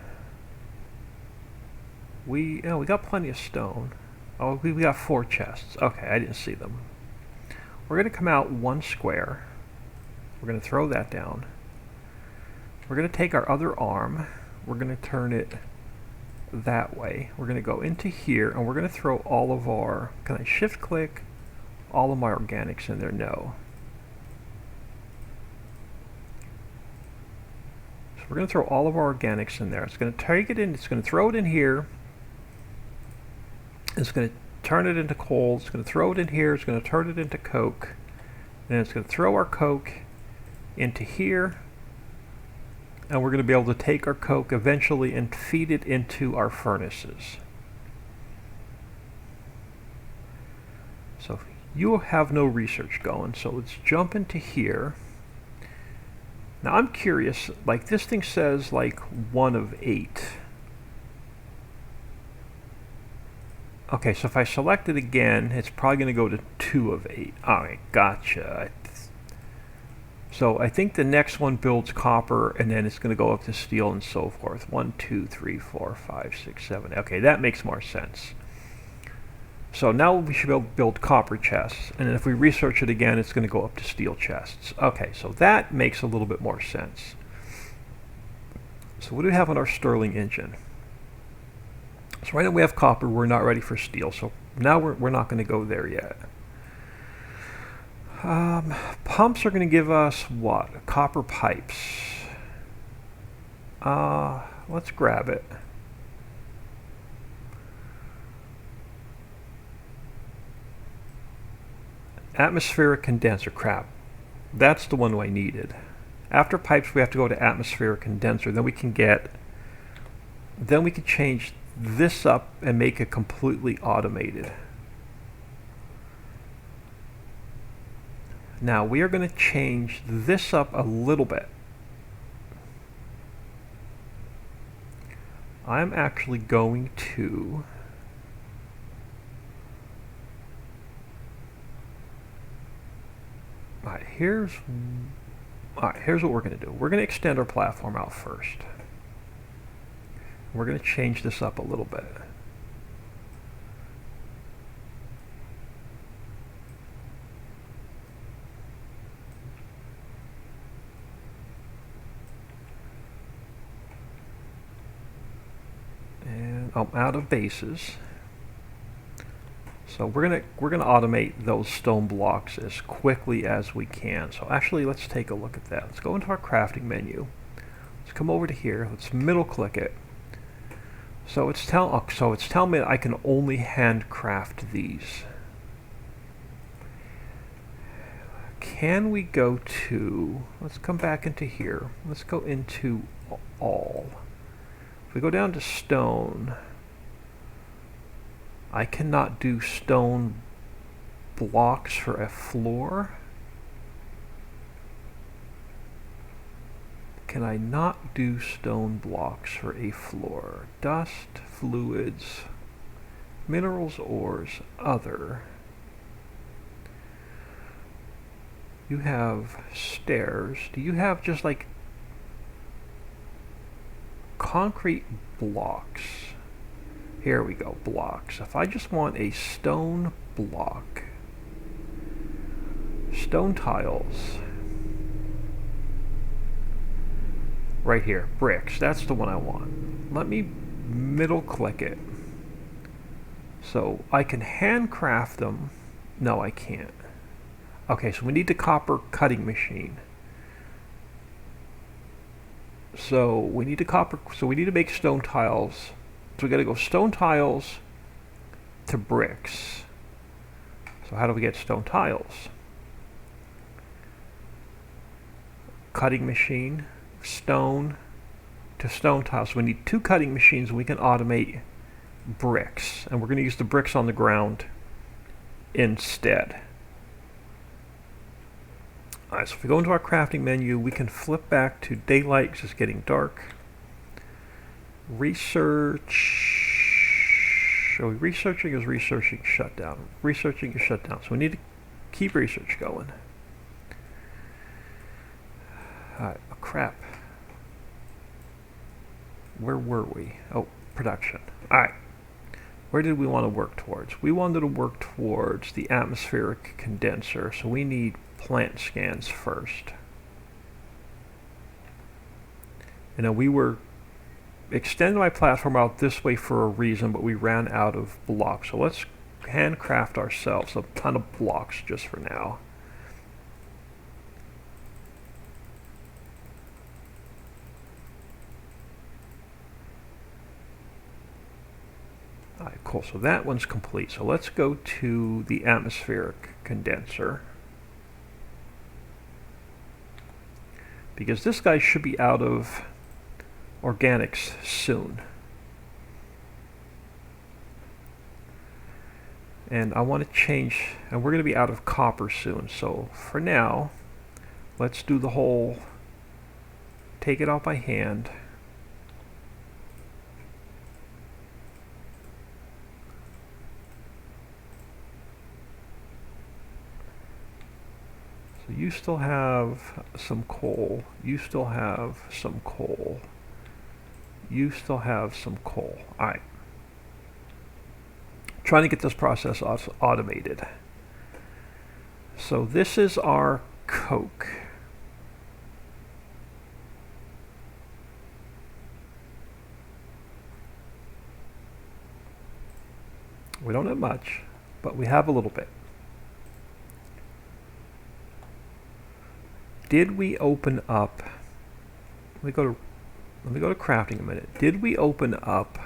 We got plenty of stone. Oh, we got 4 chests. Okay, I didn't see them. We're going to come out 1 square. We're going to throw that down. We're going to take our other arm. We're going to turn it that way. We're going to go into here, and we're going to throw all of our... Can I shift click all of my organics in there? No. So we're going to throw all of our organics in there. It's going to take it in. It's going to throw it in here. It's going to turn it into coal. It's going to throw it in here. It's going to turn it into Coke. And it's going to throw our Coke into here. And we're going to be able to take our Coke eventually and feed it into our furnaces. So you have no research going. So let's jump into here. Now I'm curious, like this thing says like 1 of 8. Okay, so if I select it again, it's probably going to go to 2 of 8. Alright, gotcha. So I think the next one builds copper, and then it's going to go up to steel and so forth. 1, 2, 3, 4, 5, 6, 7. Okay, that makes more sense. So now we should be able to build copper chests, and then if we research it again, it's going to go up to steel chests. Okay, so that makes a little bit more sense. So what do we have on our Stirling engine? So right now we have copper, we're not ready for steel, so now we're not going to go there yet. Pumps are going to give us what? Copper pipes. Let's grab it. Atmospheric condenser, crap. That's the one I needed. After pipes we have to go to atmospheric condenser, then we can change this up and make it completely automated. Now we are going to change this up a little bit. I'm actually going to here's Alright, here's what we're going to do. We're going to extend our platform out first. We're going to change this up a little bit. And I'm out of bases. So we're gonna automate those stone blocks as quickly as we can. So actually, let's take a look at that. Let's go into our crafting menu. Let's come over to here. Let's middle click it. So it's telling me that I can only handcraft these. Can we go to? Let's come back into here. Let's go into all. If we go down to stone, I cannot do stone blocks for a floor. Can I not do stone blocks for a floor? Dust, fluids, minerals, ores, other. You have stairs. Do you have just like concrete blocks? Here we go, blocks. If I just want a stone block, stone tiles, right here, bricks, that's the one I want. Let me middle click it. So I can handcraft them. No, I can't. Okay, so we need the copper cutting machine. So we need to make stone tiles. So we got to go stone tiles to bricks. So how do we get stone tiles? Cutting machine, stone to stone tiles. So we need 2 cutting machines and we can automate bricks. And we're going to use the bricks on the ground instead. Alright, so if we go into our crafting menu, we can flip back to daylight because it's getting dark. Research. So researching is researching shutdown. Researching is shutdown. So we need to keep research going. Alright, oh crap. Where were we? Oh, production. Alright. Where did we want to work towards? We wanted to work towards the atmospheric condenser, so we need plant scans first. You know, we were extending my platform out this way for a reason, but we ran out of blocks. So let's handcraft ourselves a ton of blocks just for now. Alright, cool. So that one's complete. So let's go to the atmospheric condenser. Because this guy should be out of organics soon. And I want to change, and we're going to be out of copper soon. So for now, let's do the whole, take it out by hand. So you still have some coal. You still have some coal. You still have some coal. Alright. Trying to get this process automated. So this is our coke. We don't have much, but we have a little bit. Did we open up? Let me go to crafting a minute. Did we open up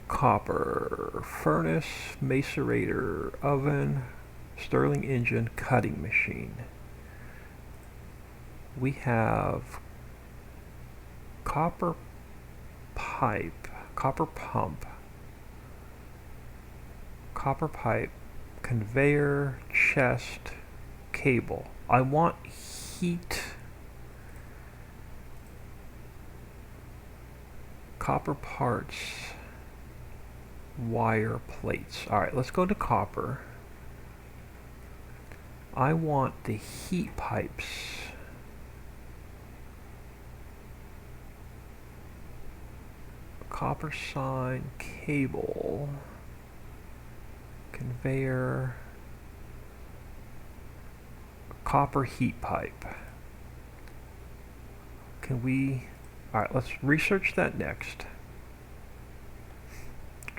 copper, furnace, macerator, oven, Stirling engine, cutting machine? We have copper pipe, copper pump, copper pipe, conveyor, chest, cable. I want heat, copper parts, wire plates. Alright, let's go to copper. I want the heat pipes. Copper sign, cable, conveyor, copper heat pipe. Can we, all right, let's research that next.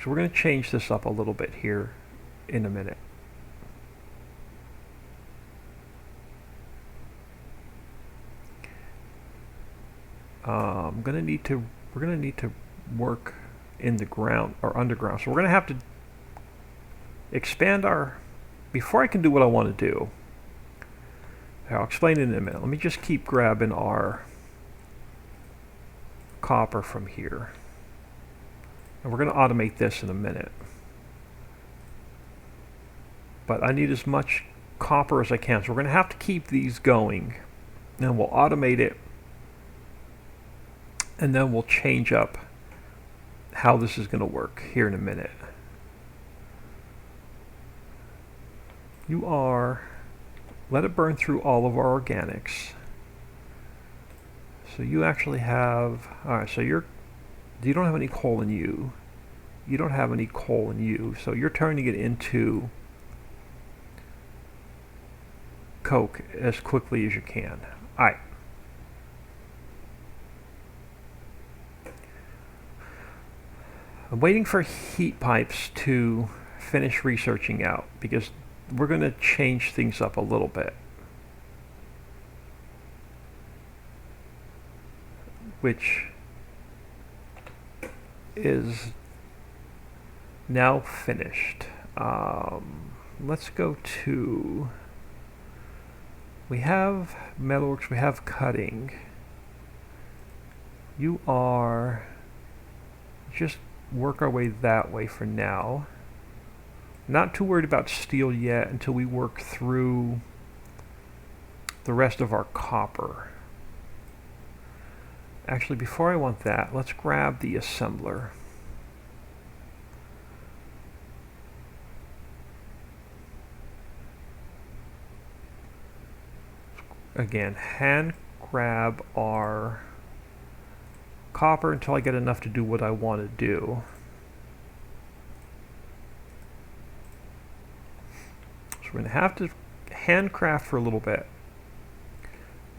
So we're going to change this up a little bit here in a minute. We're going to need to work in the ground or underground. So we're going to have to expand our, before I can do what I want to do, I'll explain it in a minute. Let me just keep grabbing our copper from here. And we're going to automate this in a minute. But I need as much copper as I can. So we're going to have to keep these going. And we'll automate it. And then we'll change up how this is going to work here in a minute. Let it burn through all of our organics. So you actually have, alright, so you don't have any coal in you. You don't have any coal in you. So you're turning it into coke as quickly as you can. Alright. I'm waiting for heat pipes to finish researching out because we're going to change things up a little bit. Which is now finished. Let's go to, we have metalworks, we have cutting. You are, just work our way that way for now. Not too worried about steel yet until we work through the rest of our copper. Actually, before I want that, let's grab the assembler. Again, hand grab our copper until I get enough to do what I want to do. So we're going to have to handcraft for a little bit.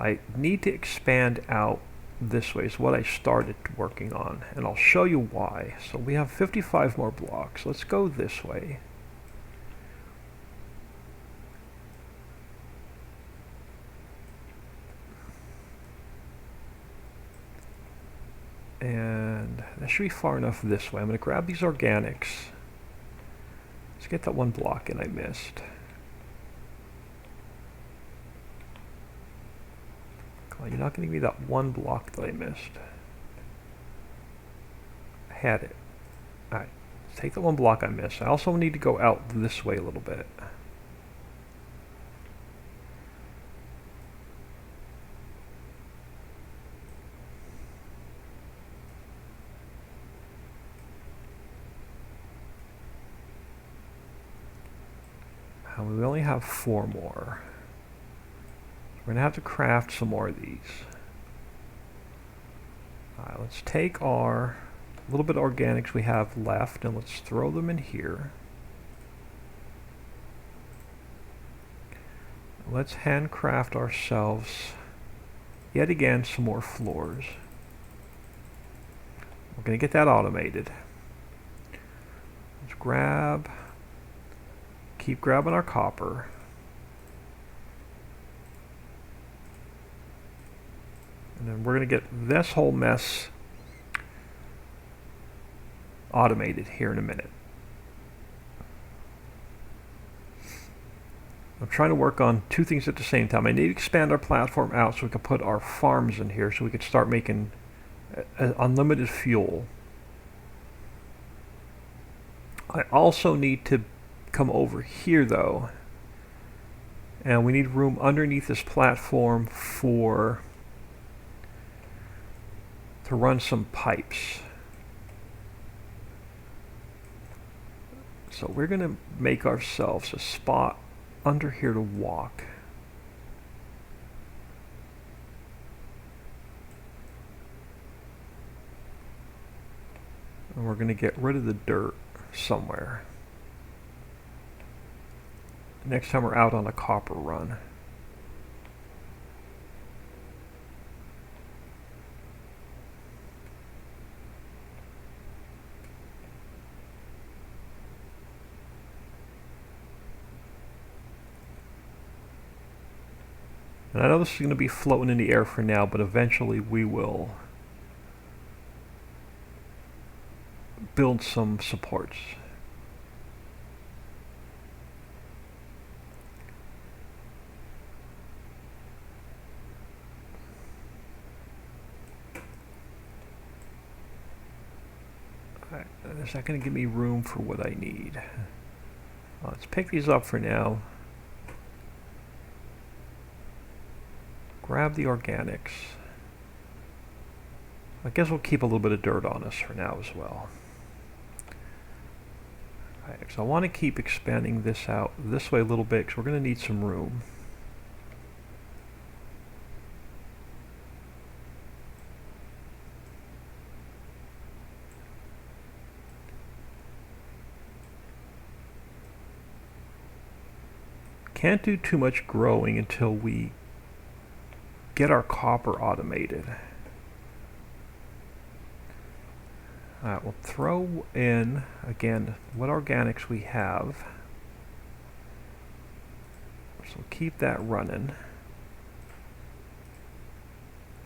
I need to expand out this way is what I started working on, and I'll show you why. So we have 55 more blocks. Let's go this way. And that should be far enough this way. I'm going to grab these organics. Let's get that one block in I missed. You're not going to give me that one block that I missed. I had it. Alright, let's take the one block I missed. I also need to go out this way a little bit. And we only have 4 more. We're going to have to craft some more of these. Alright, let's take our little bit of organics we have left and let's throw them in here. Let's handcraft ourselves yet again some more floors. We're going to get that automated. Let's keep grabbing our copper. And then we're going to get this whole mess automated here in a minute. I'm trying to work on 2 things at the same time. I need to expand our platform out so we can put our farms in here so we can start making unlimited fuel. I also need to come over here though, and we need room underneath this platform to run some pipes. So we're going to make ourselves a spot under here to walk. And we're going to get rid of the dirt somewhere. Next time we're out on a copper run. And I know this is going to be floating in the air for now, but eventually we will build some supports. Alright, is that going to give me room for what I need? Let's pick these up for now. Grab the organics. I guess we'll keep a little bit of dirt on us for now as well. Alright, so I want to keep expanding this out this way a little bit because we're going to need some room. Can't do too much growing until we get our copper automated. Alright, we'll throw in, again, what organics we have. So keep that running.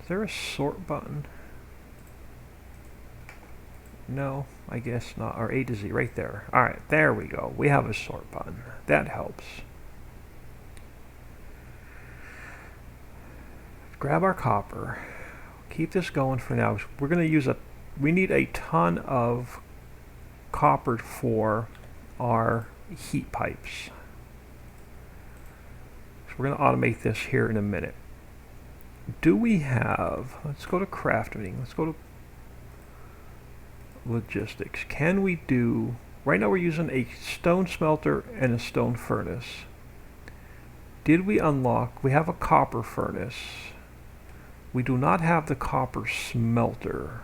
Is there a sort button? No, I guess not. Or A to Z, right there. Alright, there we go. We have a sort button. That helps. Grab our copper. Keep this going for now. We're going to use we need a ton of copper for our heat pipes. So we're going to automate this here in a minute. Do we have, let's go to crafting. Let's go to logistics. Can we do, right now we're using a stone smelter and a stone furnace. Did we unlock, we have a copper furnace. We do not have the copper smelter.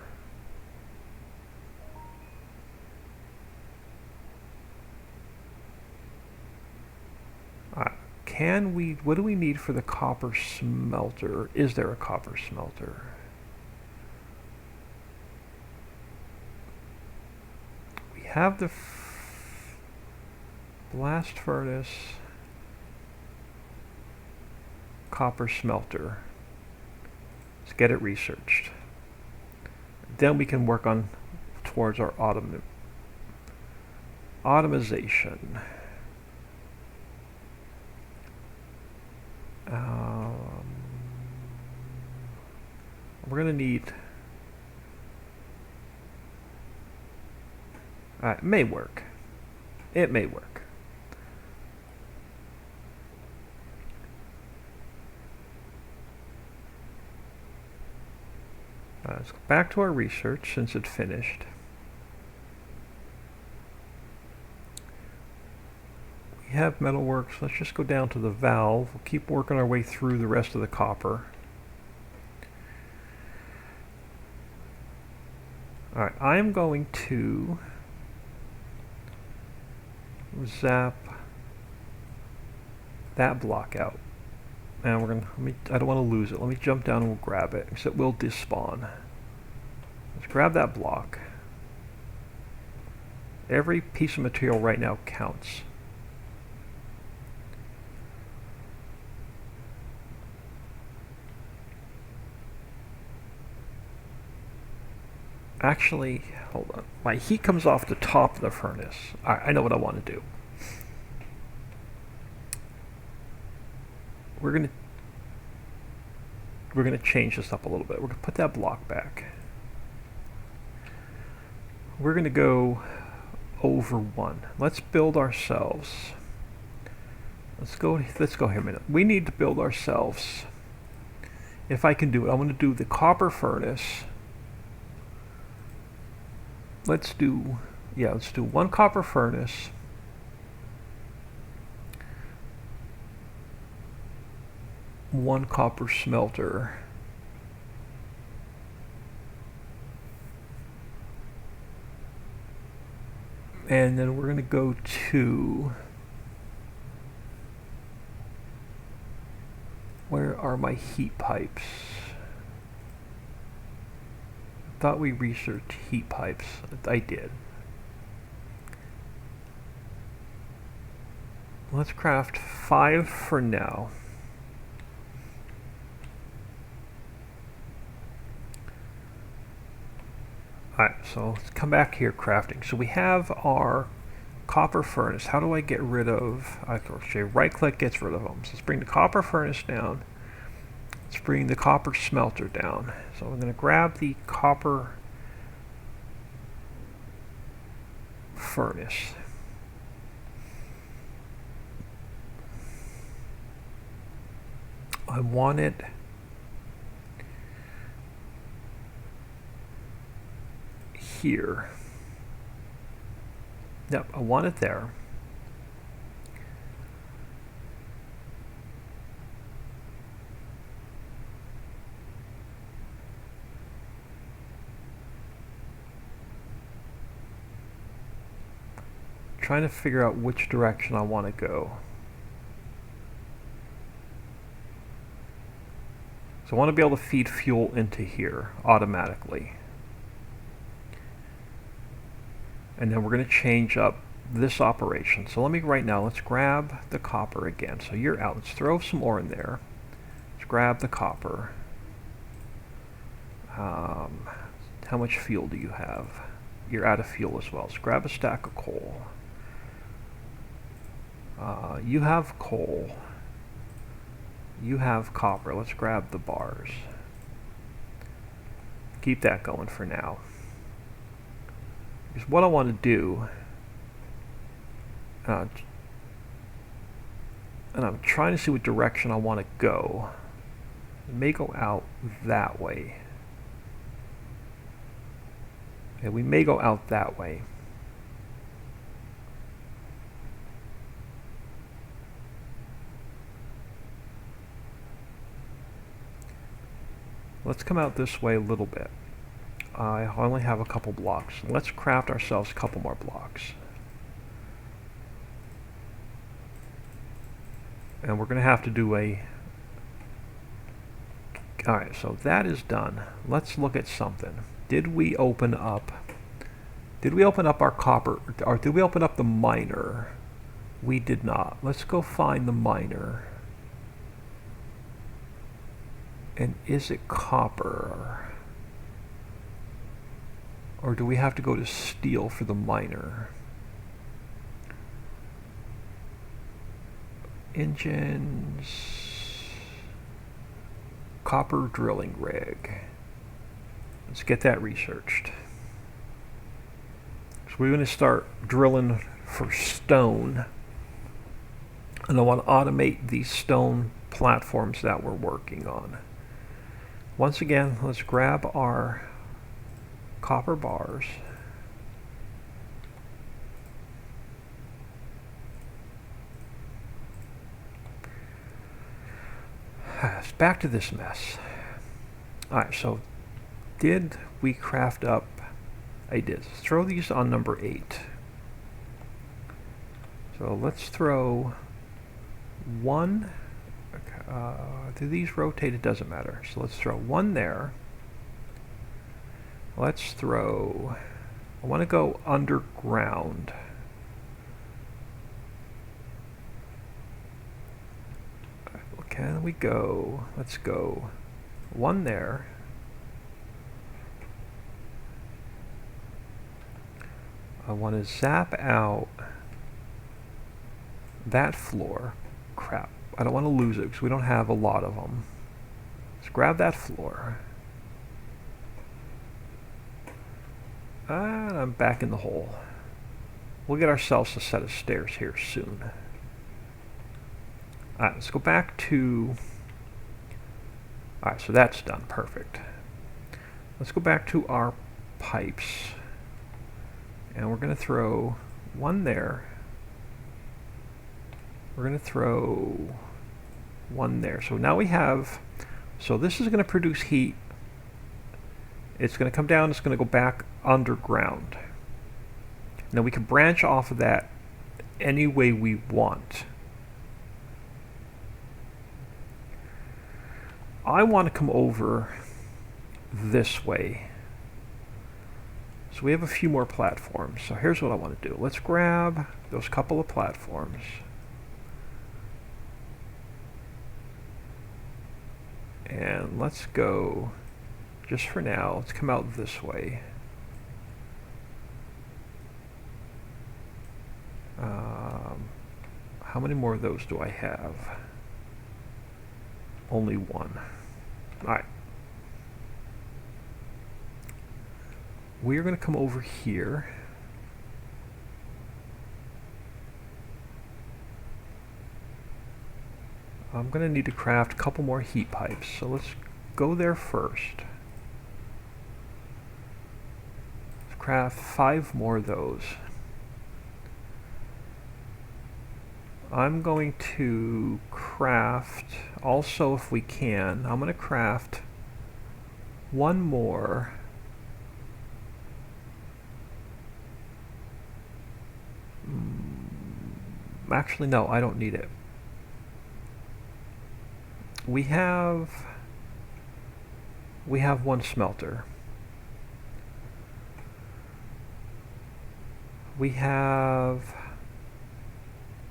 Can we, what do we need for the copper smelter? Is there a copper smelter? We have the blast furnace, copper smelter. Let's get it researched. Then we can work on towards our automation. We're going to need, it may work. It may work. Let's go back to our research since it finished. We have metalworks. Let's just go down to the valve. We'll keep working our way through the rest of the copper. Alright, I am going to zap that block out. And we're gonna, I don't want to lose it. Let me jump down and we'll grab it, because it will despawn. Let's grab that block. Every piece of material right now counts. Actually, hold on. My heat comes off the top of the furnace. I know what I want to do. We're gonna change this up a little bit. We're gonna put that block back. We're gonna go over 1. Let's build ourselves. Let's go here a minute. We need to build ourselves. If I can do it, I'm gonna do the copper furnace. Let's do 1 copper furnace. one copper smelter. And then we're going to go to, where are my heat pipes? I thought we researched heat pipes. I did. Let's craft 5 for now. Alright, so let's come back here crafting. So we have our copper furnace. How do I get rid of, actually right click gets rid of them. So let's bring the copper furnace down. Let's bring the copper smelter down. So I'm going to grab the copper furnace. I want it here. Yep, I want it there. Trying to figure out which direction I want to go. So I want to be able to feed fuel into here automatically. And then we're going to change up this operation. So let me right now, let's grab the copper again. So you're out. Let's throw some ore in there. Let's grab the copper. How much fuel do you have? You're out of fuel as well. Let's grab a stack of coal. You have coal. You have copper. Let's grab the bars. Keep that going for now. Because what I want to do, and I'm trying to see what direction I want to go. It may go out that way. Okay, we may go out that way. Let's come out this way a little bit. I only have a couple blocks. Let's craft ourselves a couple more blocks. And we're going to have to do a... Alright, so that is done. Let's look at something. Did we open up our copper, or did we open up the miner? We did not. Let's go find the miner. And is it copper? Or do we have to go to steel for the miner? Engines. Copper drilling rig. Let's get that researched. So we're going to start drilling for stone. And I want to automate these stone platforms that we're working on. Once again, let's grab our copper bars. Back to this mess. Alright, so did we craft up? I did. Let's throw these on number 8. So let's throw one. Do these rotate? It doesn't matter. So let's throw one there. Let's throw... I want to go underground. Can we go? Let's go one there. I want to zap out that floor. Crap. I don't want to lose it because we don't have a lot of them. Let's grab that floor. And I'm back in the hole. We'll get ourselves a set of stairs here soon. Alright, let's go back to... Alright, so that's done. Perfect. Let's go back to our pipes. And we're going to throw one there. We're going to throw one there. So now we have, so this is going to produce heat. It's going to come down, it's going to go back underground. Now we can branch off of that any way we want. I want to come over this way. So we have a few more platforms. So here's what I want to do. Let's grab those couple of platforms. And let's go, just for now, let's come out this way. How many more of those do I have? Only one. Alright. We're going to come over here. I'm going to need to craft a couple more heat pipes, so let's go there first. Let's craft 5 more of those. I'm going to craft, also if we can, I'm going to craft one more. Actually, no, I don't need it. We have one smelter. We have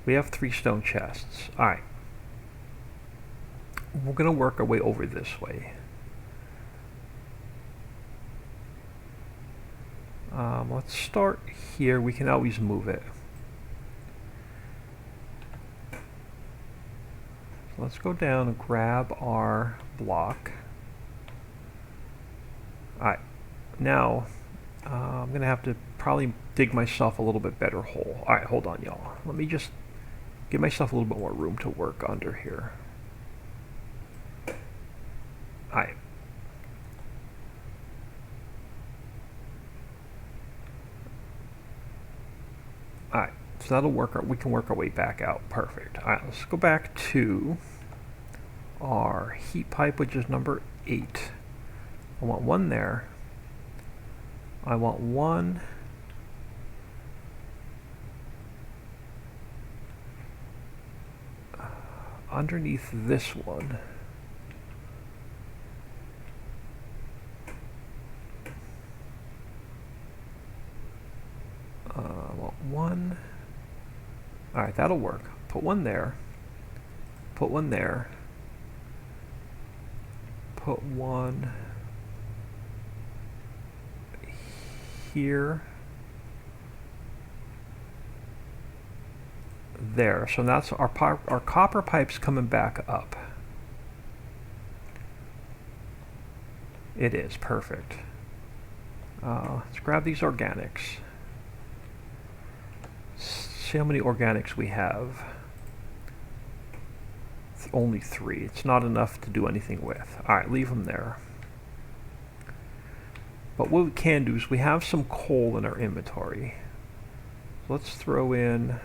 3 stone chests. Alright. We're going to work our way over this way. Let's start here. We can always move it. So let's go down and grab our block. Alright. Now, I'm going to have to probably dig myself a little bit better hole. Alright, hold on, y'all. Let me just give myself a little bit more room to work under here. Alright. Alright, so that'll work. We can work our way back out. Perfect. Alright, let's go back to our heat pipe, which is number 8. I want one there. I want one underneath this one. I want one. Alright, that'll work. Put one there. Put one there. Put one here. There. So that's our copper pipes coming back up. It is perfect. Let's grab these organics. See how many organics we have. It's only 3. It's not enough to do anything with. Alright, leave them there. But what we can do is we have some coal in our inventory. So let's throw in,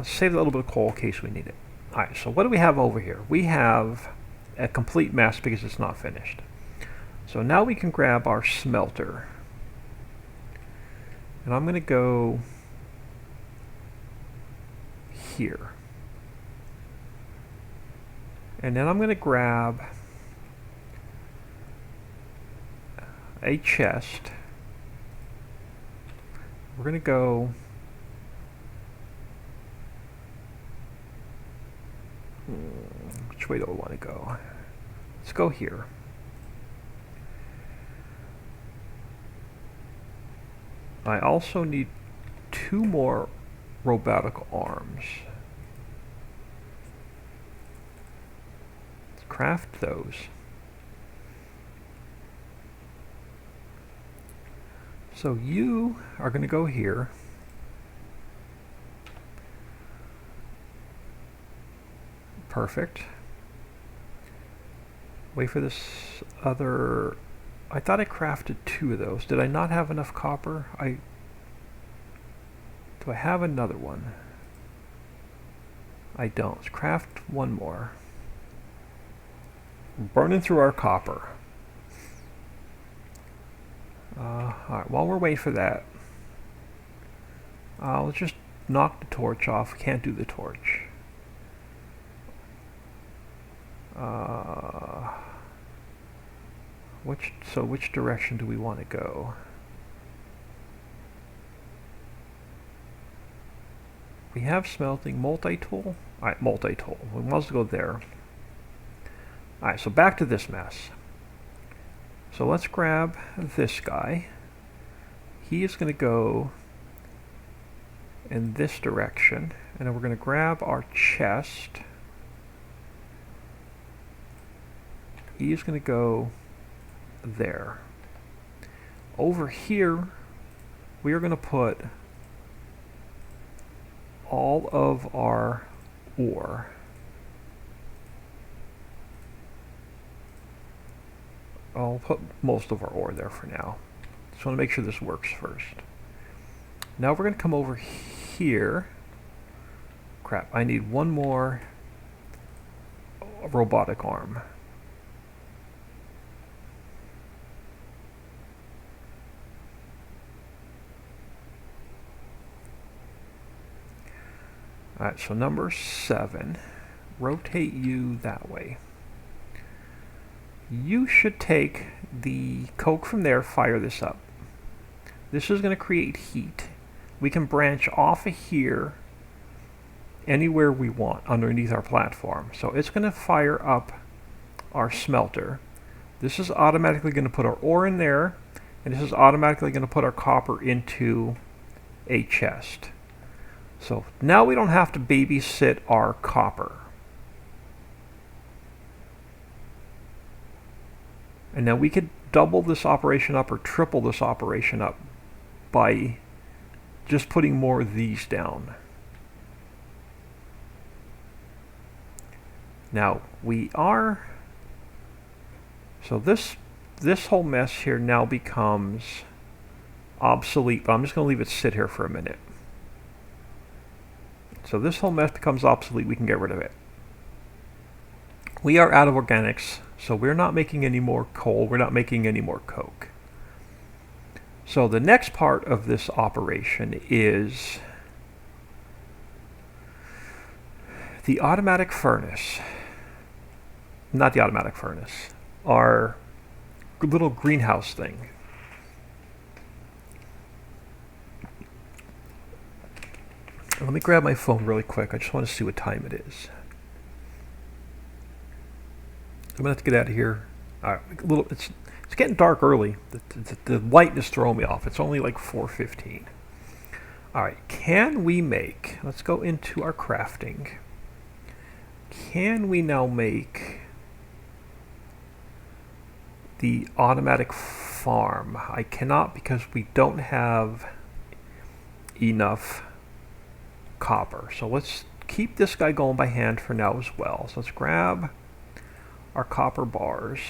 save a little bit of coal in case we need it. Alright, so what do we have over here? We have a complete mess because it's not finished. So now we can grab our smelter. And I'm going to go here. And then I'm going to grab a chest. We're going to go which way do I want to go? Let's go here. I also need 2 more robotic arms. Let's craft those. So you are going to go here. Perfect. Wait for this other. I thought I crafted 2 of those. Did I not have enough copper? Do I have another one? I don't. Let's craft one more. Burning through our copper. Alright, while we're waiting for that, let's just knock the torch off. Can't do the torch. Which direction do we want to go? We have smelting, multi-tool. Alright, multi-tool. We must go there. Alright, so back to this mess. So let's grab this guy. He is going to go in this direction. And then we're going to grab our chest. He is going to go there. Over here, we are going to put all of our ore. I'll put most of our ore there for now. Just want to make sure this works first. Now we're going to come over here. Crap, I need one more robotic arm. Alright, so number 7. Rotate you that way. You should take the coke from there, fire this up. This is going to create heat. We can branch off of here anywhere we want underneath our platform. So it's going to fire up our smelter. This is automatically going to put our ore in there, and this is automatically going to put our copper into a chest. So now we don't have to babysit our copper. And now we could double this operation up or triple this operation up by just putting more of these down. Now we are, so this whole mess here now becomes obsolete, but I'm just going to leave it sit here for a minute. So this whole mess becomes obsolete, we can get rid of it. We are out of organics, so we're not making any more coal, we're not making any more coke. So the next part of this operation is the automatic furnace. Not the automatic furnace, our little greenhouse thing. Let me grab my phone really quick. I just want to see what time it is. I'm gonna have to get out of here. It's getting dark early. The light is throwing me off. It's only like 4:15. All right, can we make? Let's go into our crafting. Can we now make the automatic farm? I cannot because we don't have enough copper. So let's keep this guy going by hand for now as well. So let's grab our copper bars.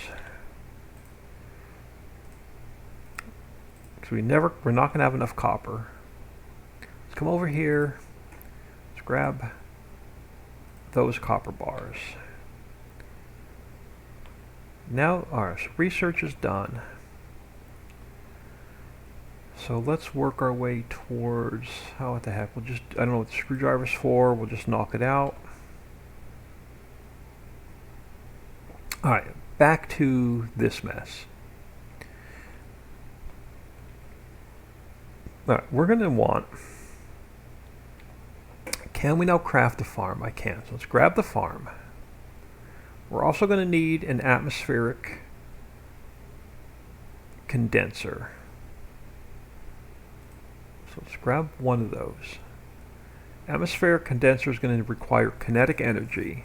So we're not going to have enough copper. Let's come over here. Let's grab those copper bars. Now, alright, so research is done. So let's work our way towards, what the heck, we'll just, I don't know what the screwdriver's for, we'll just knock it out. Alright, back to this mess. Alright, we're going to want, can we now craft a farm? I can. So let's grab the farm. We're also going to need an atmospheric condenser. So let's grab one of those. Atmospheric condenser is going to require kinetic energy.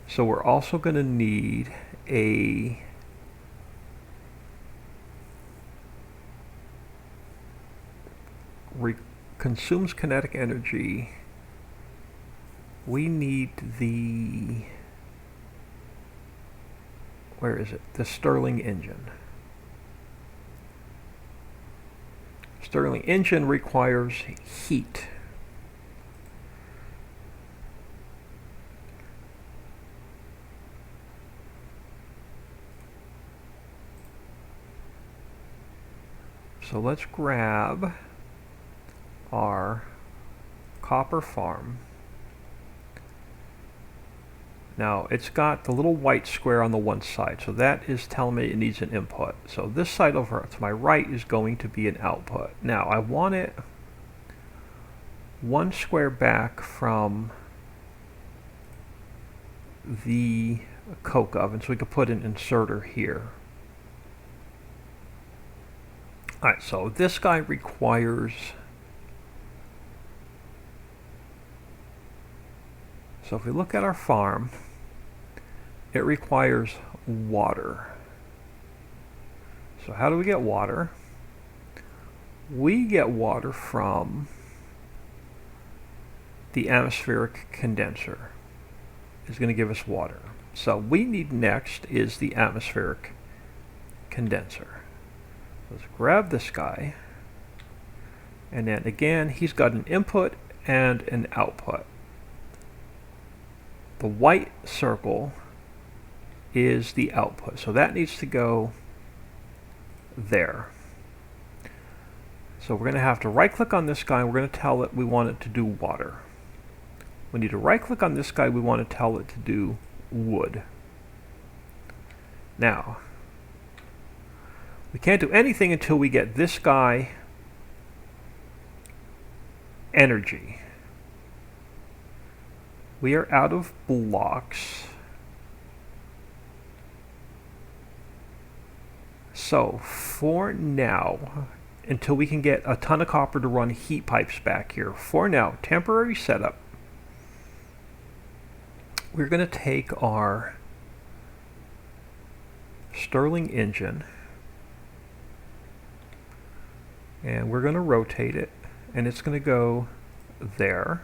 So we're also going to need a consumes kinetic energy. We need the, where is it? The Stirling engine. Stirling engine requires heat. So let's grab our copper farm. Now it's got the little white square on the one side, so that is telling me it needs an input. So this side over to my right is going to be an output. Now I want it one square back from the coke oven, so we could put an inserter here. Alright, so this guy requires, so if we look at our farm, it requires water. So how do we get water? We get water from the atmospheric condenser. Is going to give us water. So we need next is the atmospheric condenser. Let's grab this guy, and then again he's got an input and an output. The white circle is the output, so that needs to go there. So we're going to have to right click on this guy, and we're going to tell it we want it to do water. We need to right click on this guy, we want to tell it to do wood. Now, we can't do anything until we get this guy energy. We are out of blocks. So for now, until we can get a ton of copper to run heat pipes back here, for now, temporary setup, we're going to take our Stirling engine and we're going to rotate it, and it's going to go there.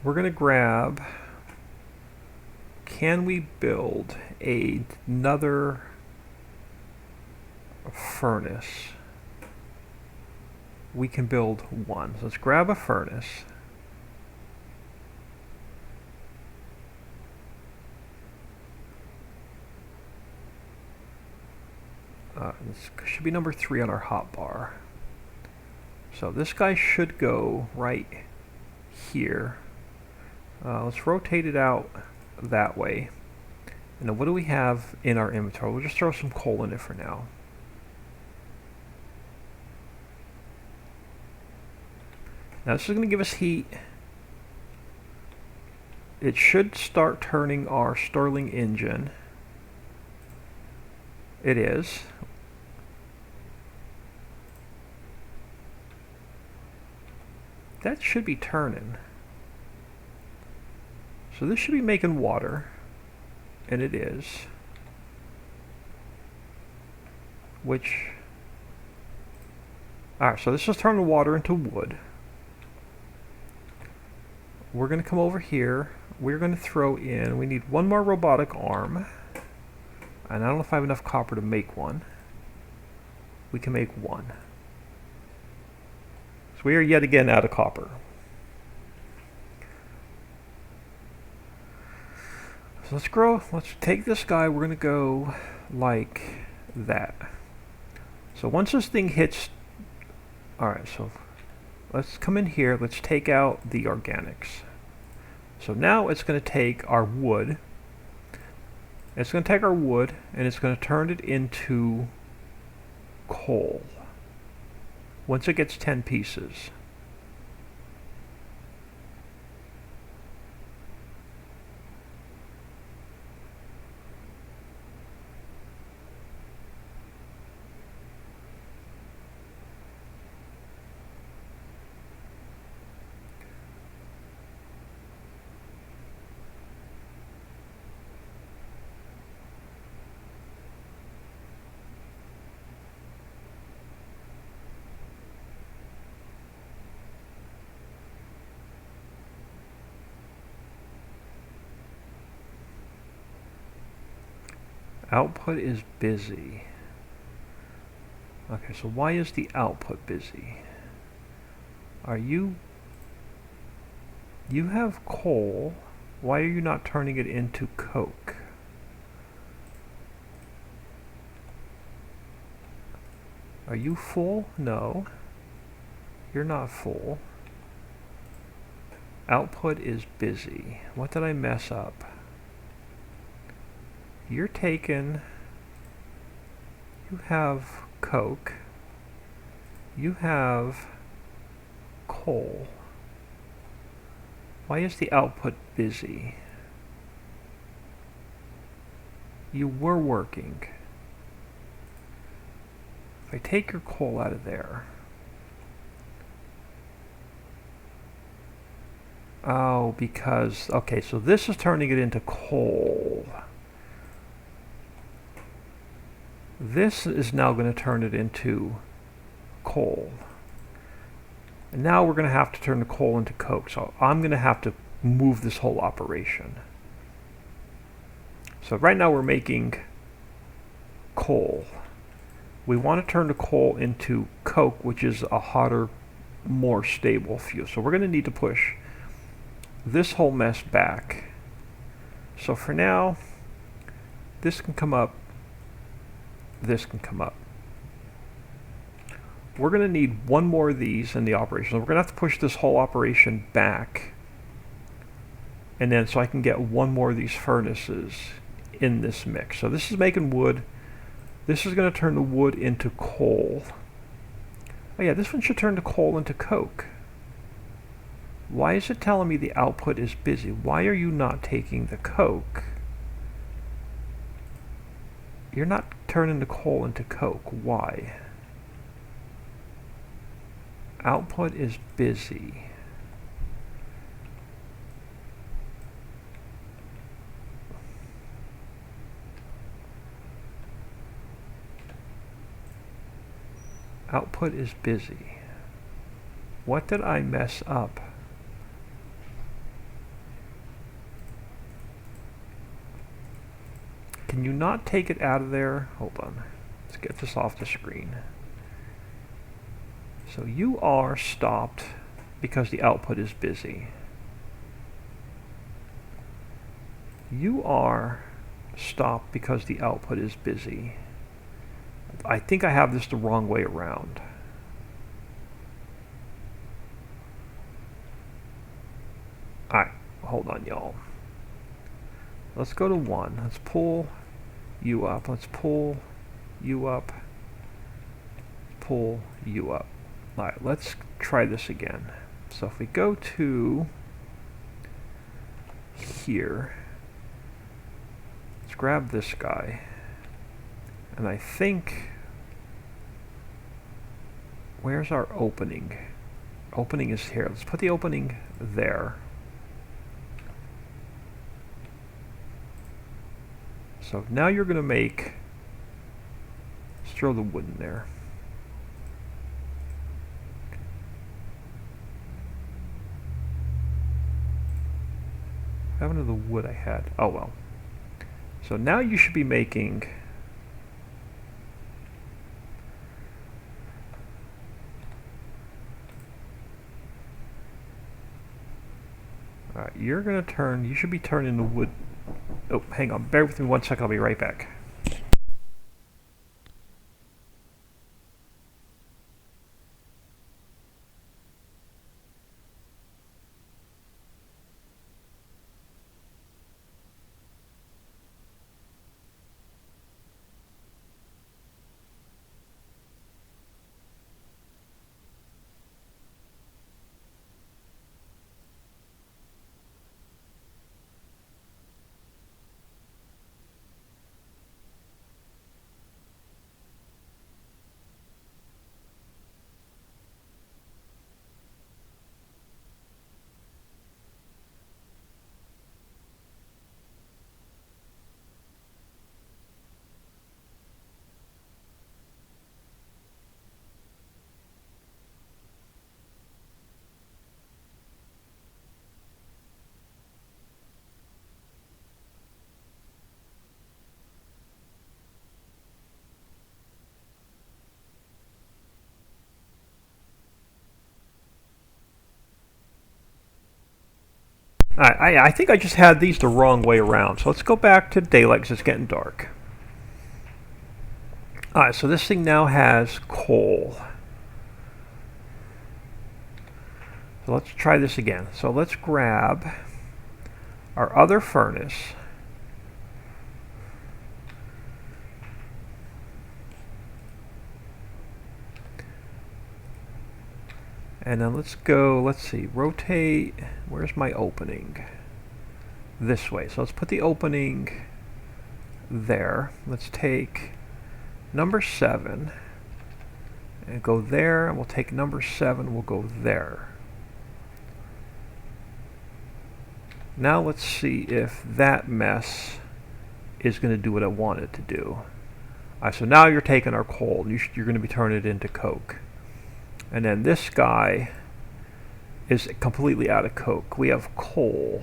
We're going to grab, can we build another furnace? We can build one. So let's grab a furnace. This should be number 3 on our hotbar. So this guy should go right here. Let's rotate it out that way. And then what do we have in our inventory? We'll just throw some coal in it for now. Now this is going to give us heat. It should start turning our Stirling engine. It is. That should be turning. So this should be making water, and it is. Which, alright, so this is turning water into wood. We're going to come over here. We're going to throw in, we need one more robotic arm. And I don't know if I have enough copper to make one. We can make one. So we are yet again out of copper. So let's take this guy, we're going to go like that. So once this thing hits, alright, so let's come in here, let's take out the organics. So now it's going to take our wood, and it's going to turn it into coal once it gets 10 pieces. Output is busy. Okay, so why is the output busy? Are you have coal. Why are you not turning it into coke? Are you full? No. You're not full. Output is busy. What did I mess up? You're taken. You have coke. You have coal. Why is the output busy? You were working. If I take your coal out of there. Oh, because, okay, so this is turning it into coal. This is now going to turn it into coal. And now we're going to have to turn the coal into coke. So I'm going to have to move this whole operation. So right now we're making coal. We want to turn the coal into coke, which is a hotter, more stable fuel. So we're going to need to push this whole mess back. So for now, this can come up, this can come up. We're going to need one more of these in the operation. So we're going to have to push this whole operation back. And then so I can get one more of these furnaces in this mix. So this is making wood. This is going to turn the wood into coal. Oh yeah, this one should turn the coal into coke. Why is it telling me the output is busy? Why are you not taking the coke? You're not turning the coal into coke. Why? Output is busy. Output is busy. What did I mess up? Can you not take it out of there? Hold on. Let's get this off the screen. So you are stopped because the output is busy. You are stopped because the output is busy. I think I have this the wrong way around. Alright, hold on y'all. Let's go to 1. Let's pull you up. Let's pull you up. Pull you up. Alright, let's try this again. So if we go to here, let's grab this guy. And I think, where's our opening? Opening is here. Let's put the opening there. So now you're going to make, let's throw the wood in there. What happened to the wood I had? Oh well. So now you should be making alright, you're gonna turn, you should be turning the wood. Oh, hang on, bear with me 1 second, I'll be right back. I think I just had these the wrong way around. So let's go back to daylight because it's getting dark. Alright, so this thing now has coal. So let's try this again. So let's grab our other furnace. And then let's go, let's see, rotate, where's my opening? This way. So let's put the opening there. Let's take number 7 and go there, and we'll take number 7, we'll go there. Now let's see if that mess is going to do what I want it to do. Alright, so now you're taking our coal, you're going to be turning it into coke. And then this guy is completely out of coke. We have coal.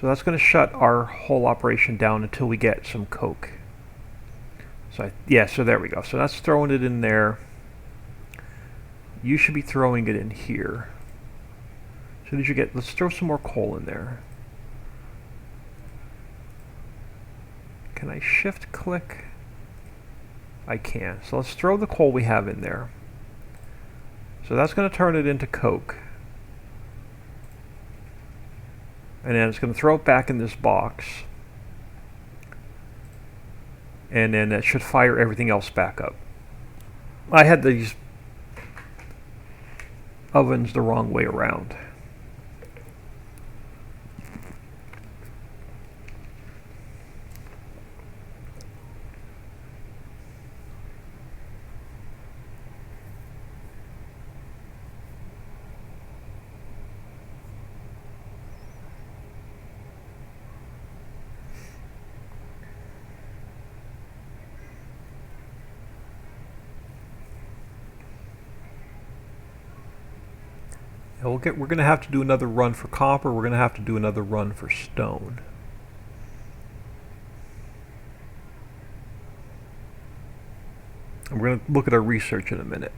So that's going to shut our whole operation down until we get some coke. So so there we go. So that's throwing it in there. You should be throwing it in here. So did you get, let's throw some more coal in there. Can I shift click? I can. So let's throw the coal we have in there. So that's going to turn it into coke. And then it's going to throw it back in this box. And then that should fire everything else back up. I had these ovens the wrong way around. We're going to have to do another run for copper. We're going to have to do another run for stone. And we're going to look at our research in a minute.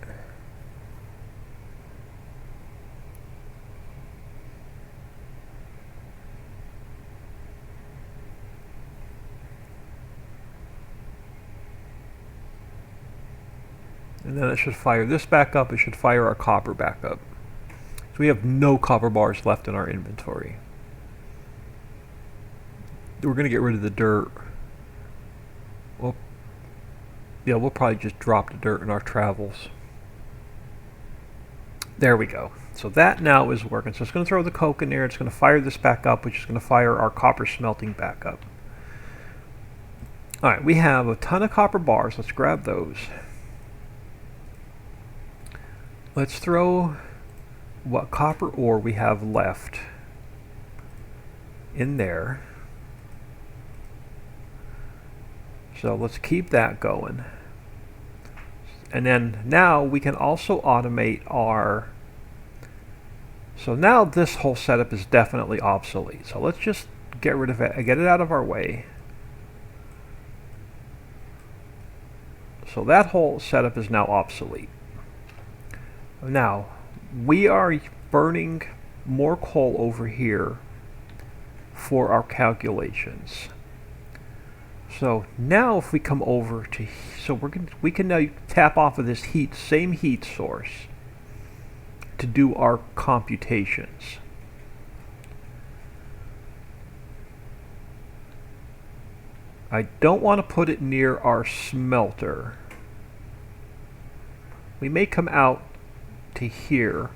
And then it should fire this back up. It should fire our copper back up. So we have no copper bars left in our inventory. We're going to get rid of the dirt. Well, yeah, we'll probably just drop the dirt in our travels. There we go. So that now is working. So it's going to throw the coke in there. It's going to fire this back up, which is going to fire our copper smelting back up. Alright, we have a ton of copper bars. Let's grab those. Let's throw what copper ore we have left in there. So let's keep that going. And then now we can also automate our... So now this whole setup is definitely obsolete. So let's just get rid of it and get it out of our way. So that whole setup is now obsolete. Now, we are burning more coal over here for our calculations. So now if we come over to, we can now tap off of this same heat source to do our computations. I don't want to put it near our smelter. We may come out to here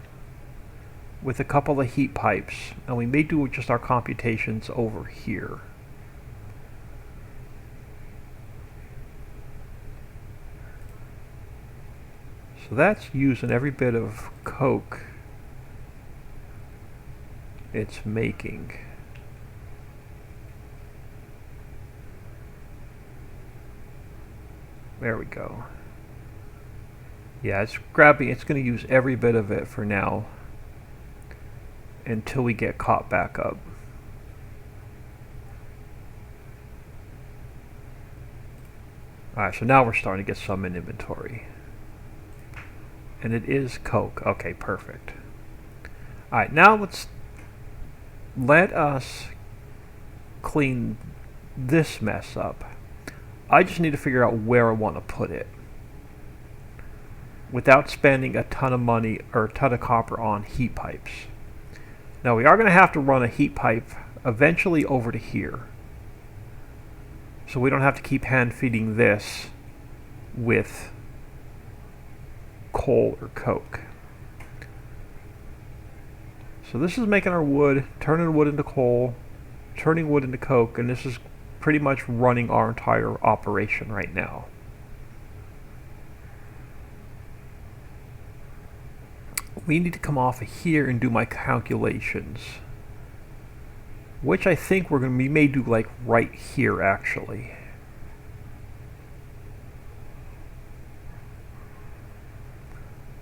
with a couple of heat pipes, and we may do just our computations over here. So that's using every bit of coke it's making. There we go. Yeah, it's going to use every bit of it for now until we get caught back up. Alright, so now we're starting to get some in inventory. And it is coke. Okay, perfect. Alright, now let us clean this mess up. I just need to figure out where I want to put it without spending a ton of money or a ton of copper on heat pipes. Now we are going to have to run a heat pipe eventually over to here, so we don't have to keep hand feeding this with coal or coke. So this is making our wood, turning wood into coal, turning wood into coke, and this is pretty much running our entire operation right now. We need to come off of here and do my calculations, which I think we may do like right here actually.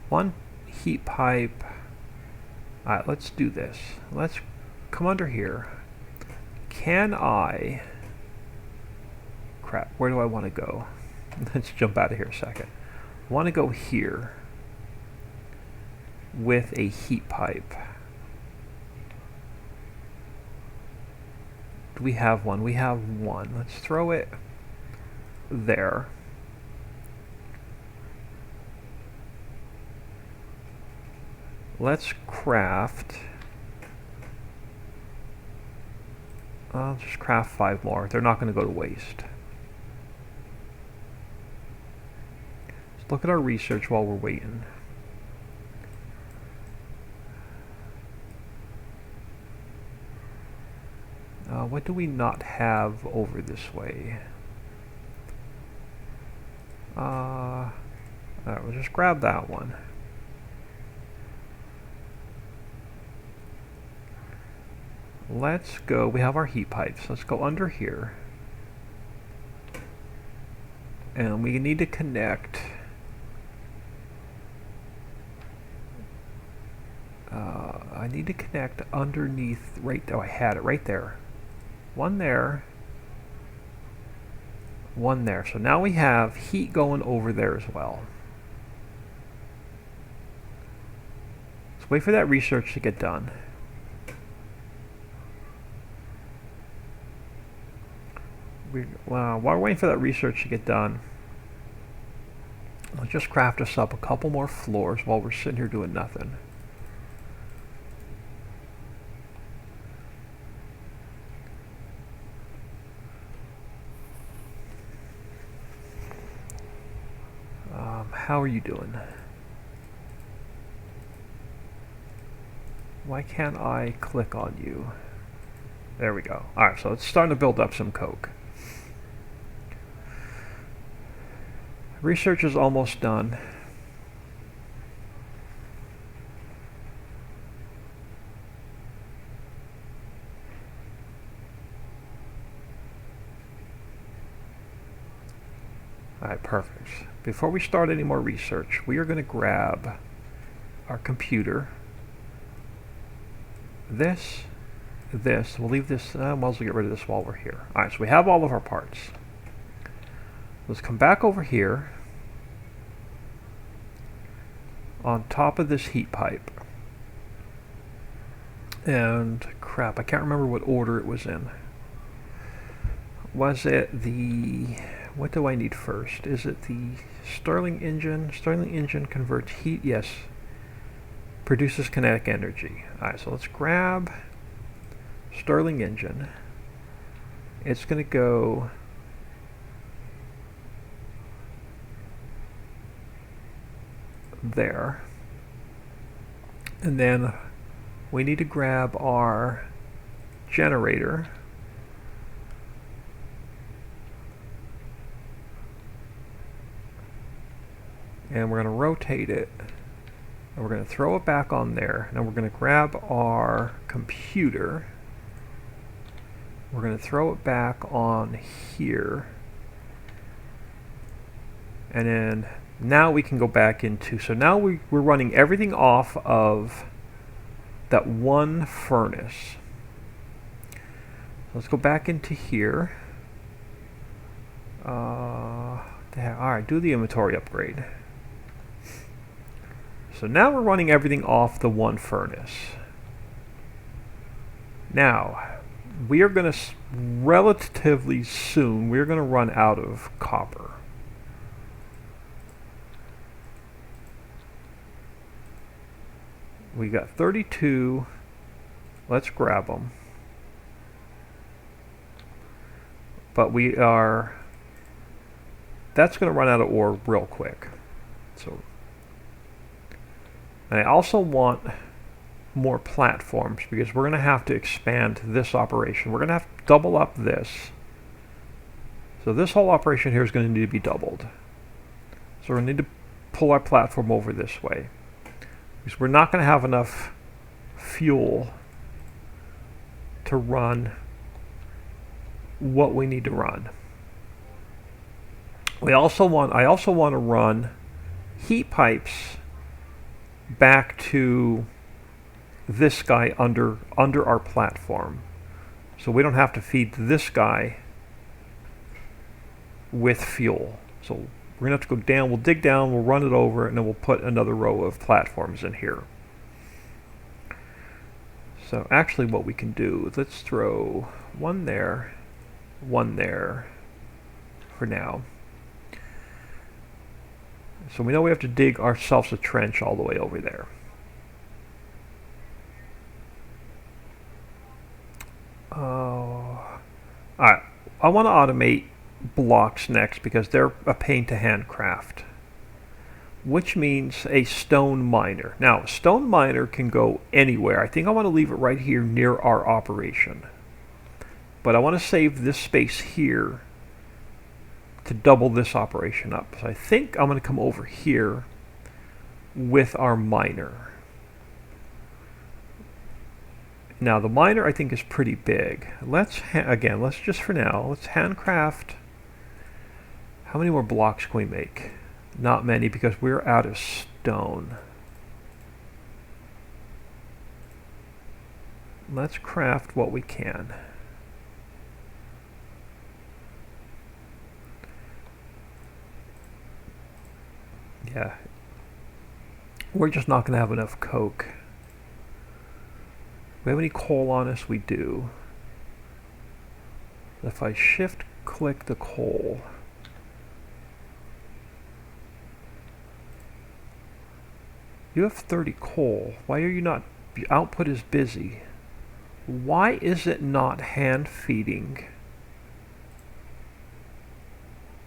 One heat pipe. Alright, let's do this. Let's come under here. Can I... Crap, where do I want to go? Let's jump out of here a second. I want to go here with a heat pipe. Do we have one? We have one. Let's throw it there. Let's craft. I'll just craft 5 more. They're not going to go to waste. Let's look at our research while we're waiting. What do we not have over this way? Alright, we'll just grab that one. Let's go, we have our heat pipes. Let's go under here. And we need to connect I need to connect underneath right there. Oh, I had it right there. One there. One there. So now we have heat going over there as well. Let's wait for that research to get done. While we're waiting for that research to get done, let's just craft us up a couple more floors while we're sitting here doing nothing. How are you doing? Why can't I click on you? There we go. Alright, so it's starting to build up some coke. Research is almost done. Alright, perfect. Before we start any more research, we are going to grab our computer. We'll leave this, might as well get rid of this while we're here. Alright, so we have all of our parts. Let's come back over here on top of this heat pipe. And crap, I can't remember what order it was in. Was it the... What do I need first? Is it the Stirling engine? Stirling engine converts heat, yes. Produces kinetic energy. Alright, so let's grab Stirling engine. It's going to go there. And then we need to grab our generator. And we're going to rotate it, and we're going to throw it back on there. Now we're going to grab our computer, we're going to throw it back on here, and then now we can go back into, so now we're running everything off of that one furnace. Let's go back into here. Alright, do the inventory upgrade. So now we're running everything off the one furnace. Now, we are going to relatively soon, we're going to run out of copper. We got 32. Let's grab them. But we are, that's going to run out of ore real quick. So, and I also want more platforms because we're going to have to expand this operation. We're going to have to double up this. So this whole operation here is going to need to be doubled. So we're going to need to pull our platform over this way. Because we're not going to have enough fuel to run what we need to run. I also want to run heat pipes back to this guy under our platform. So we don't have to feed this guy with fuel. So we're going to have to go down, we'll dig down, we'll run it over, and then we'll put another row of platforms in here. So actually what we can do is let's throw one there for now. So we know we have to dig ourselves a trench all the way over there. Alright, I want to automate blocks next because they're a pain to handcraft, which means a stone miner. Now, a stone miner can go anywhere. I think I want to leave it right here near our operation, but I want to save this space here to double this operation up. So I think I'm going to come over here with our miner. Now the miner I think is pretty big. Let's just for now, let's handcraft. How many more blocks can we make? Not many because we're out of stone. Let's craft what we can. Yeah. We're just not going to have enough coke. We have any coal on us? We do. If I shift click the coal, you have 30 coal. Why are you not? Your output is busy. Why is it not hand feeding?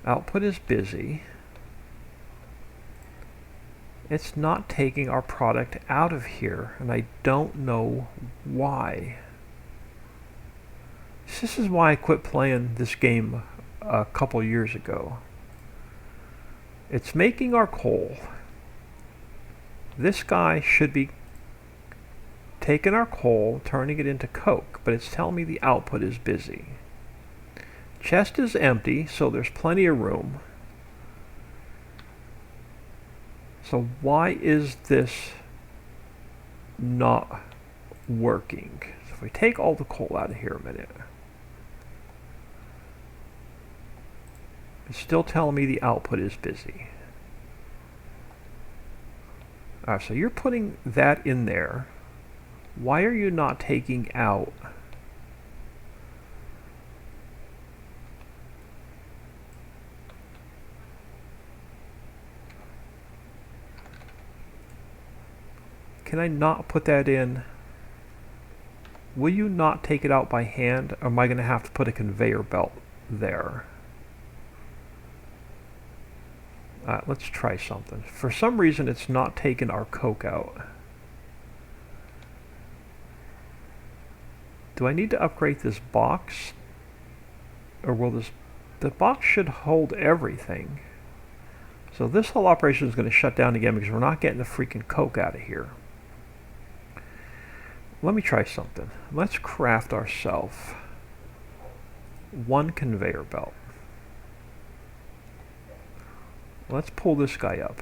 Output is busy. It's not taking our product out of here, and I don't know why. This is why I quit playing this game a couple years ago. It's making our coal. This guy should be taking our coal, turning it into coke, but it's telling me the output is busy. Chest is empty, so there's plenty of room. So why is this not working? So if we take all the coal out of here a minute, it's still telling me the output is busy. Alright, so you're putting that in there. Why are you not taking out? Can I not put that in? Will you not take it out by hand, or am I going to have to put a conveyor belt there? Let's try something. For some reason it's not taking our coke out. Do I need to upgrade this box? Or will this... The box should hold everything. So this whole operation is going to shut down again because we're not getting the freaking coke out of here. Let me try something. Let's craft ourselves one conveyor belt. Let's pull this guy up.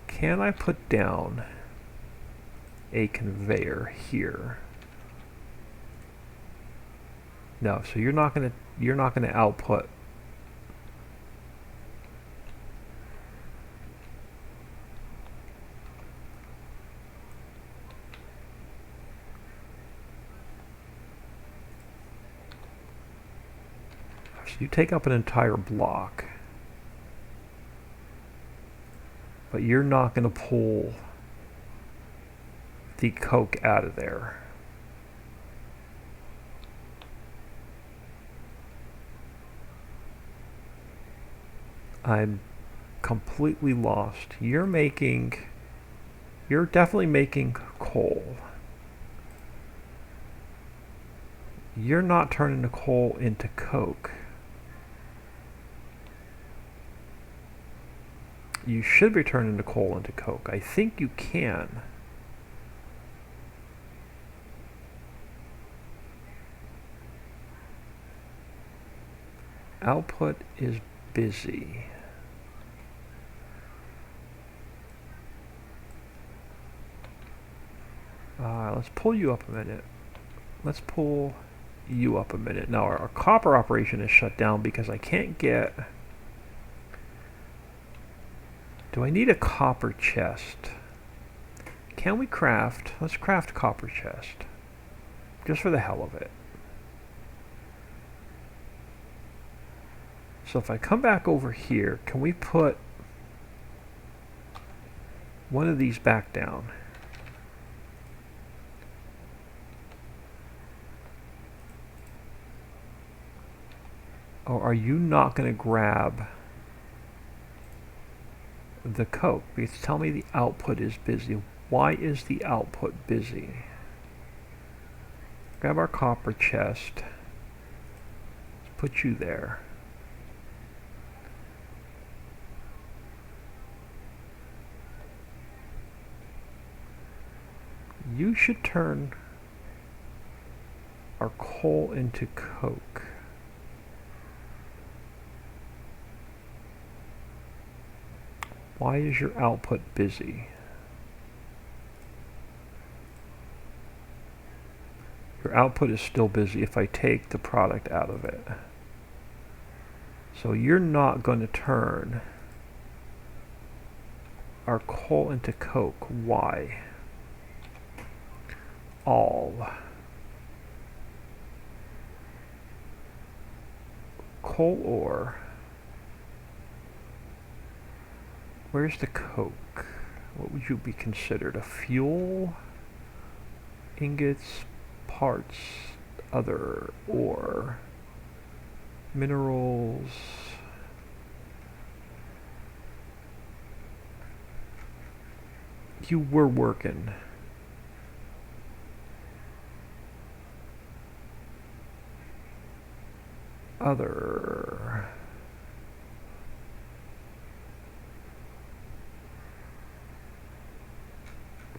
Can I put down a conveyor here? No, so you're not gonna output. you take up an entire block, but you're not going to pull the coke out of there. I'm completely lost. You're definitely making coal. You're not turning the coal into coke. You should be turning the coal into coke. I think you can. Output is busy. Let's pull you up a minute. Let's pull you up a minute. Now our copper operation is shut down because I can't get... Do I need a copper chest? Can we craft? Let's craft copper chest. Just for the hell of it. So if I come back over here, can we put one of these back down? Or are you not going to grab the coke? Because tell me the output is busy. Why is the output busy? Grab our copper chest. Let's put you there. You should turn our coal into coke. Why is your output busy? Your output is still busy if I take the product out of it. So you're not going to turn our coal into coke. Why? All coal ore. Where's the coke? What would you be considered? A fuel? Ingots, parts, other ore, minerals. You were working. Other.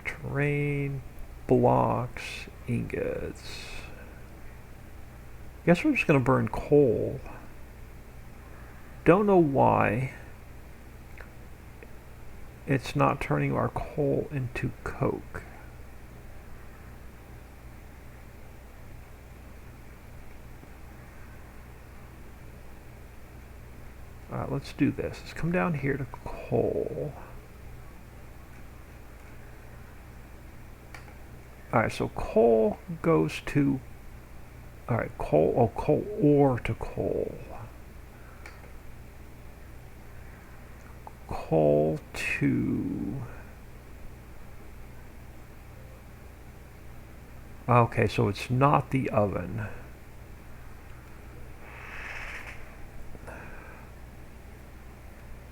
Terrain, blocks, ingots. Guess we're just going to burn coal. Don't know why it's not turning our coal into coke. Alright, let's do this. Let's come down here to coal. Alright, so coal goes to... Alright, coal ore to coal. Coal to... Okay, so it's not the oven.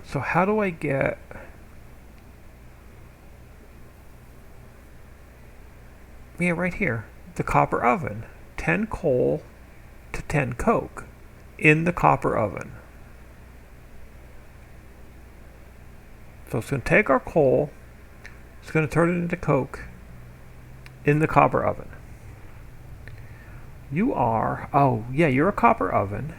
So how do I get... Yeah, right here. The copper oven. 10 coal to 10 coke in the copper oven. So it's going to take our coal, it's going to turn it into coke in the copper oven. You are, oh yeah, you're a copper oven.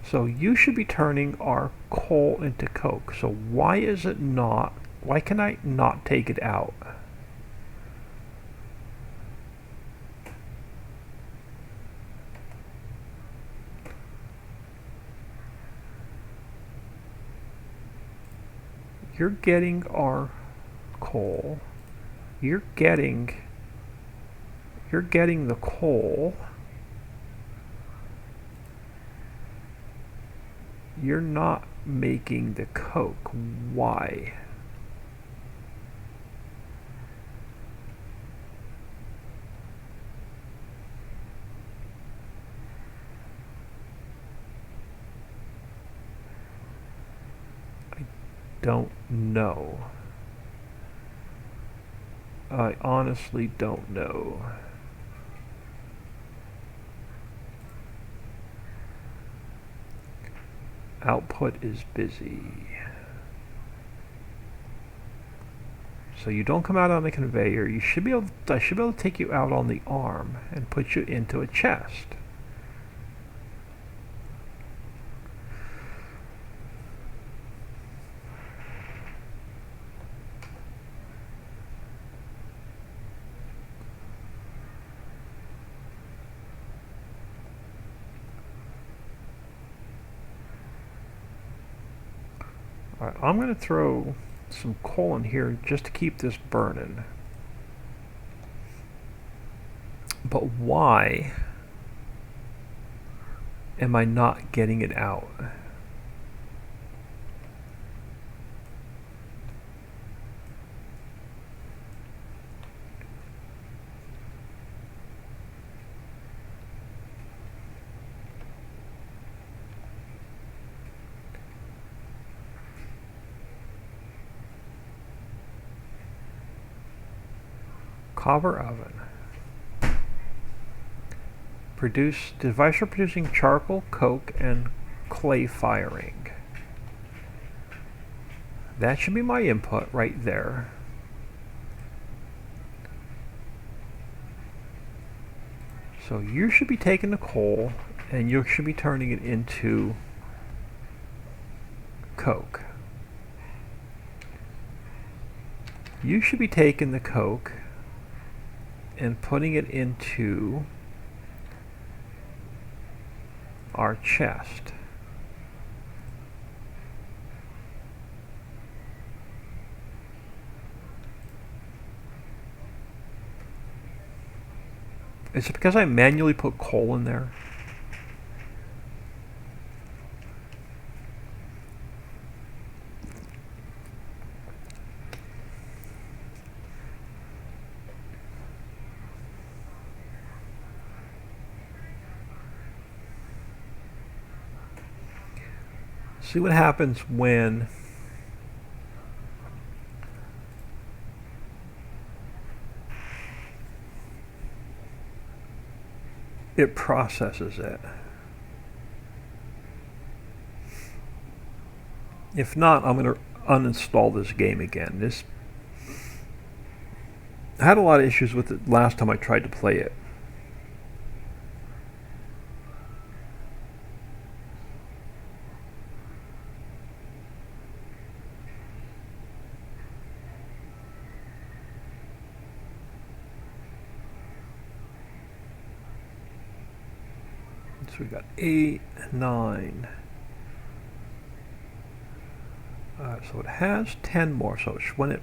So you should be turning our coal into coke. So why is it not, why can I not take it out? You're getting our coal. You're getting the coal. You're not making the Coke. Why? I don't know. I honestly don't know. Output is busy. So you don't come out on the conveyor. I should be able to take you out on the arm and put you into a chest. Alright, I'm going to throw some coal in here just to keep this burning. But why am I not getting it out? Copper oven. Device for producing charcoal, coke, and clay firing. That should be my input right there. So you should be taking the coal and you should be turning it into coke. You should be taking the coke and putting it into our chest. Is it because I manually put coal in there? See what happens when it processes it. If not, I'm going to uninstall this game again. I had a lot of issues with it last time I tried to play it. So we got 8, 9. So it has 10 more. So when it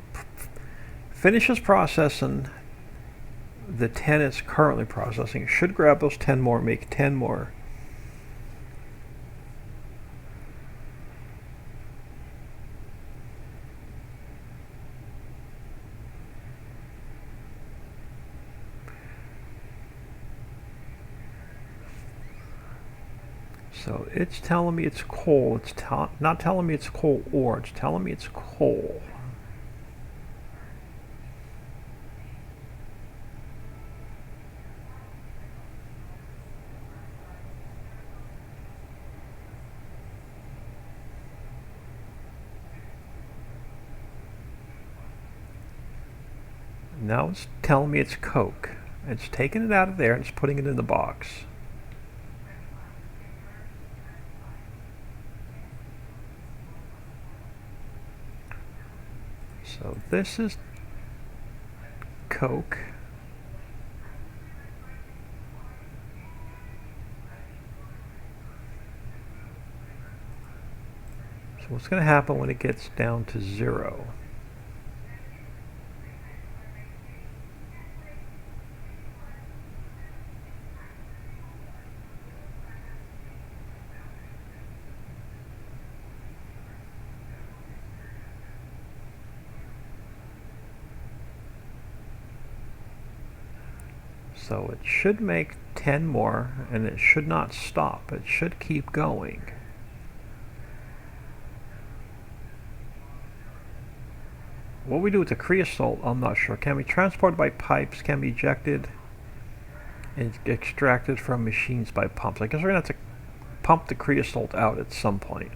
finishes processing the 10 it's currently processing, it should grab those 10 more, make 10 more. So it's telling me it's coal. It's not telling me it's coal ore. It's telling me it's coal. Now it's telling me it's coke. It's taking it out of there and it's putting it in the box. So this is coke. So what's going to happen when it gets down to 0? So it should make 10 more, and it should not stop. It should keep going. What we do with the creosote, I'm not sure. Can be transported by pipes, can be ejected and extracted from machines by pumps. I guess we're going to have to pump the creosote out at some point.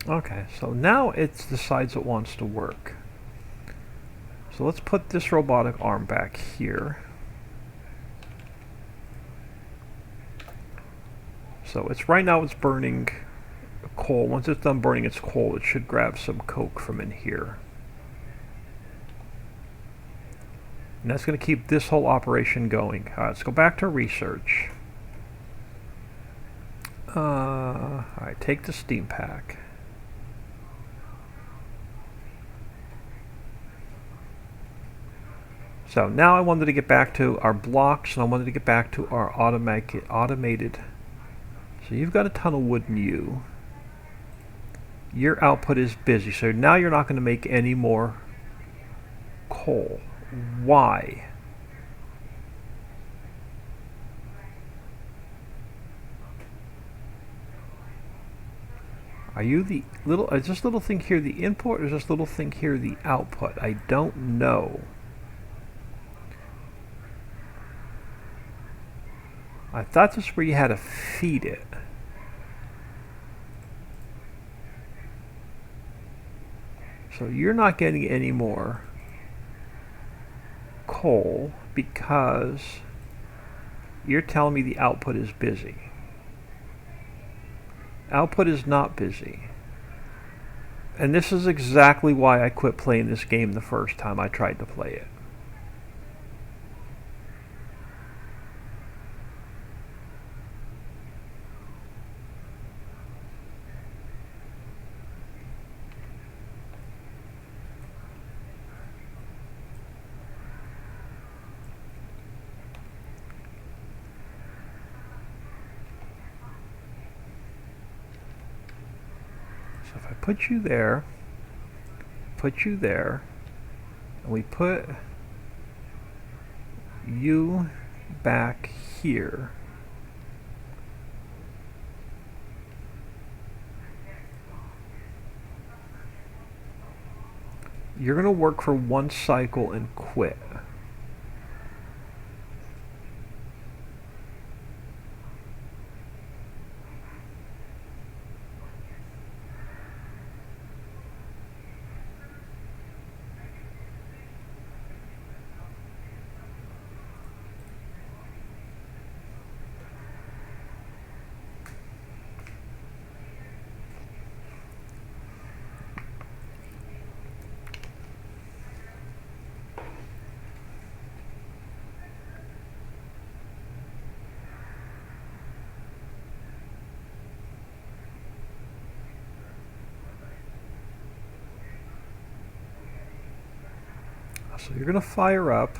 Okay, so now it decides it wants to work. So let's put this robotic arm back here. So it's right now it's burning coal. Once it's done burning its coal, it should grab some coke from in here. And that's going to keep this whole operation going. Alright, let's go back to research. Alright, take the steam pack. So now I wanted to get back to our blocks, and I wanted to get back to our automated. So you've got a ton of wood in you. Your output is busy, so now you're not going to make any more coal. Why? Are you the little, is this little thing here the input, or is this little thing here the output? I don't know. I thought this was where you had to feed it. So you're not getting any more coal because you're telling me the output is busy. Output is not busy. And this is exactly why I quit playing this game the first time I tried to play it. So if I put you there, and we put you back here, you're going to work for one cycle and quit. So you're going to fire up.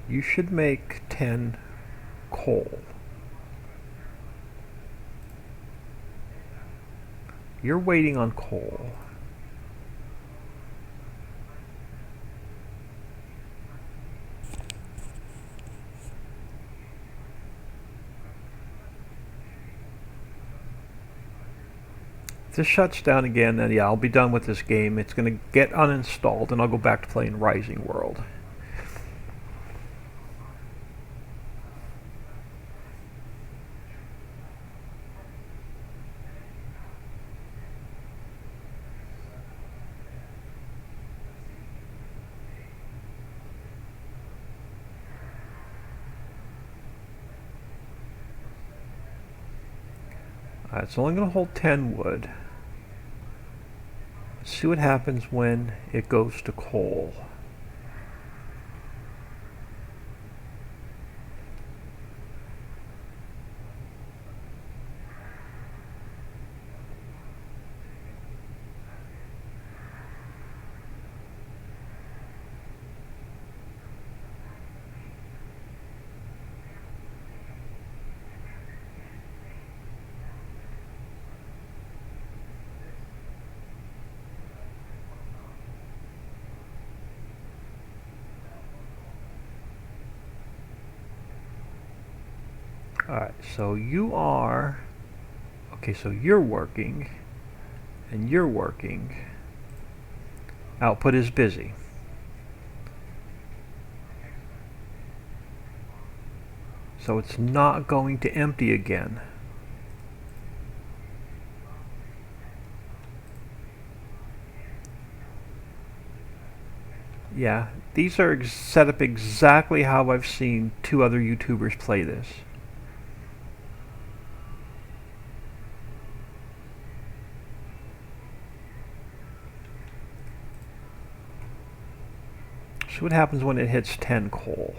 You should make 10 coal. You're waiting on coal. If this shuts down again, then yeah, I'll be done with this game. It's going to get uninstalled, and I'll go back to playing Rising World. Alright, it's only going to hold 10 wood. Let's see what happens when it goes to coal. Alright, so you are, okay, so you're working, and you're working. Output is busy. So it's not going to empty again. Yeah, these are set up exactly how I've seen 2 other YouTubers play this. See what happens when it hits 10 coal.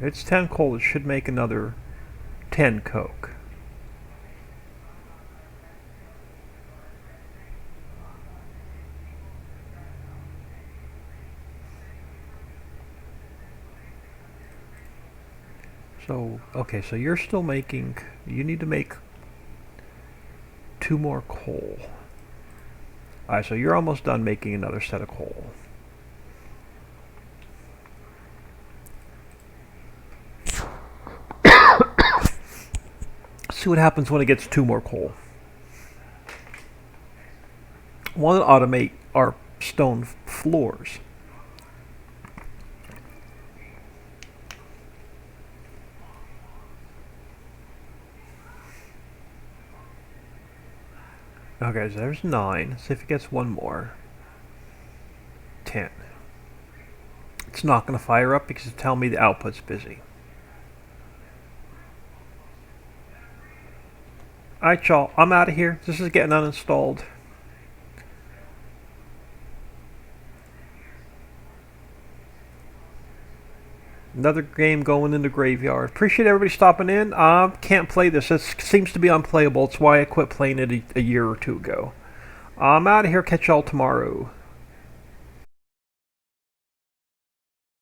It's 10 coal, it should make another 10 coke. So, okay, so you're still making, you need to make 2 more coal. Alright, so you're almost done making another set of coal. See what happens when it gets 2 more coal. Want to automate our stone floors. Okay, so there's 9. See if it gets 1 more. 10. It's not going to fire up because it's telling me the output's busy. Alright, y'all, I'm out of here. This is getting uninstalled. Another game going in the graveyard. Appreciate everybody stopping in. Can't play this. It seems to be unplayable. It's why I quit playing it a year or 2 ago. I'm out of here. Catch y'all tomorrow.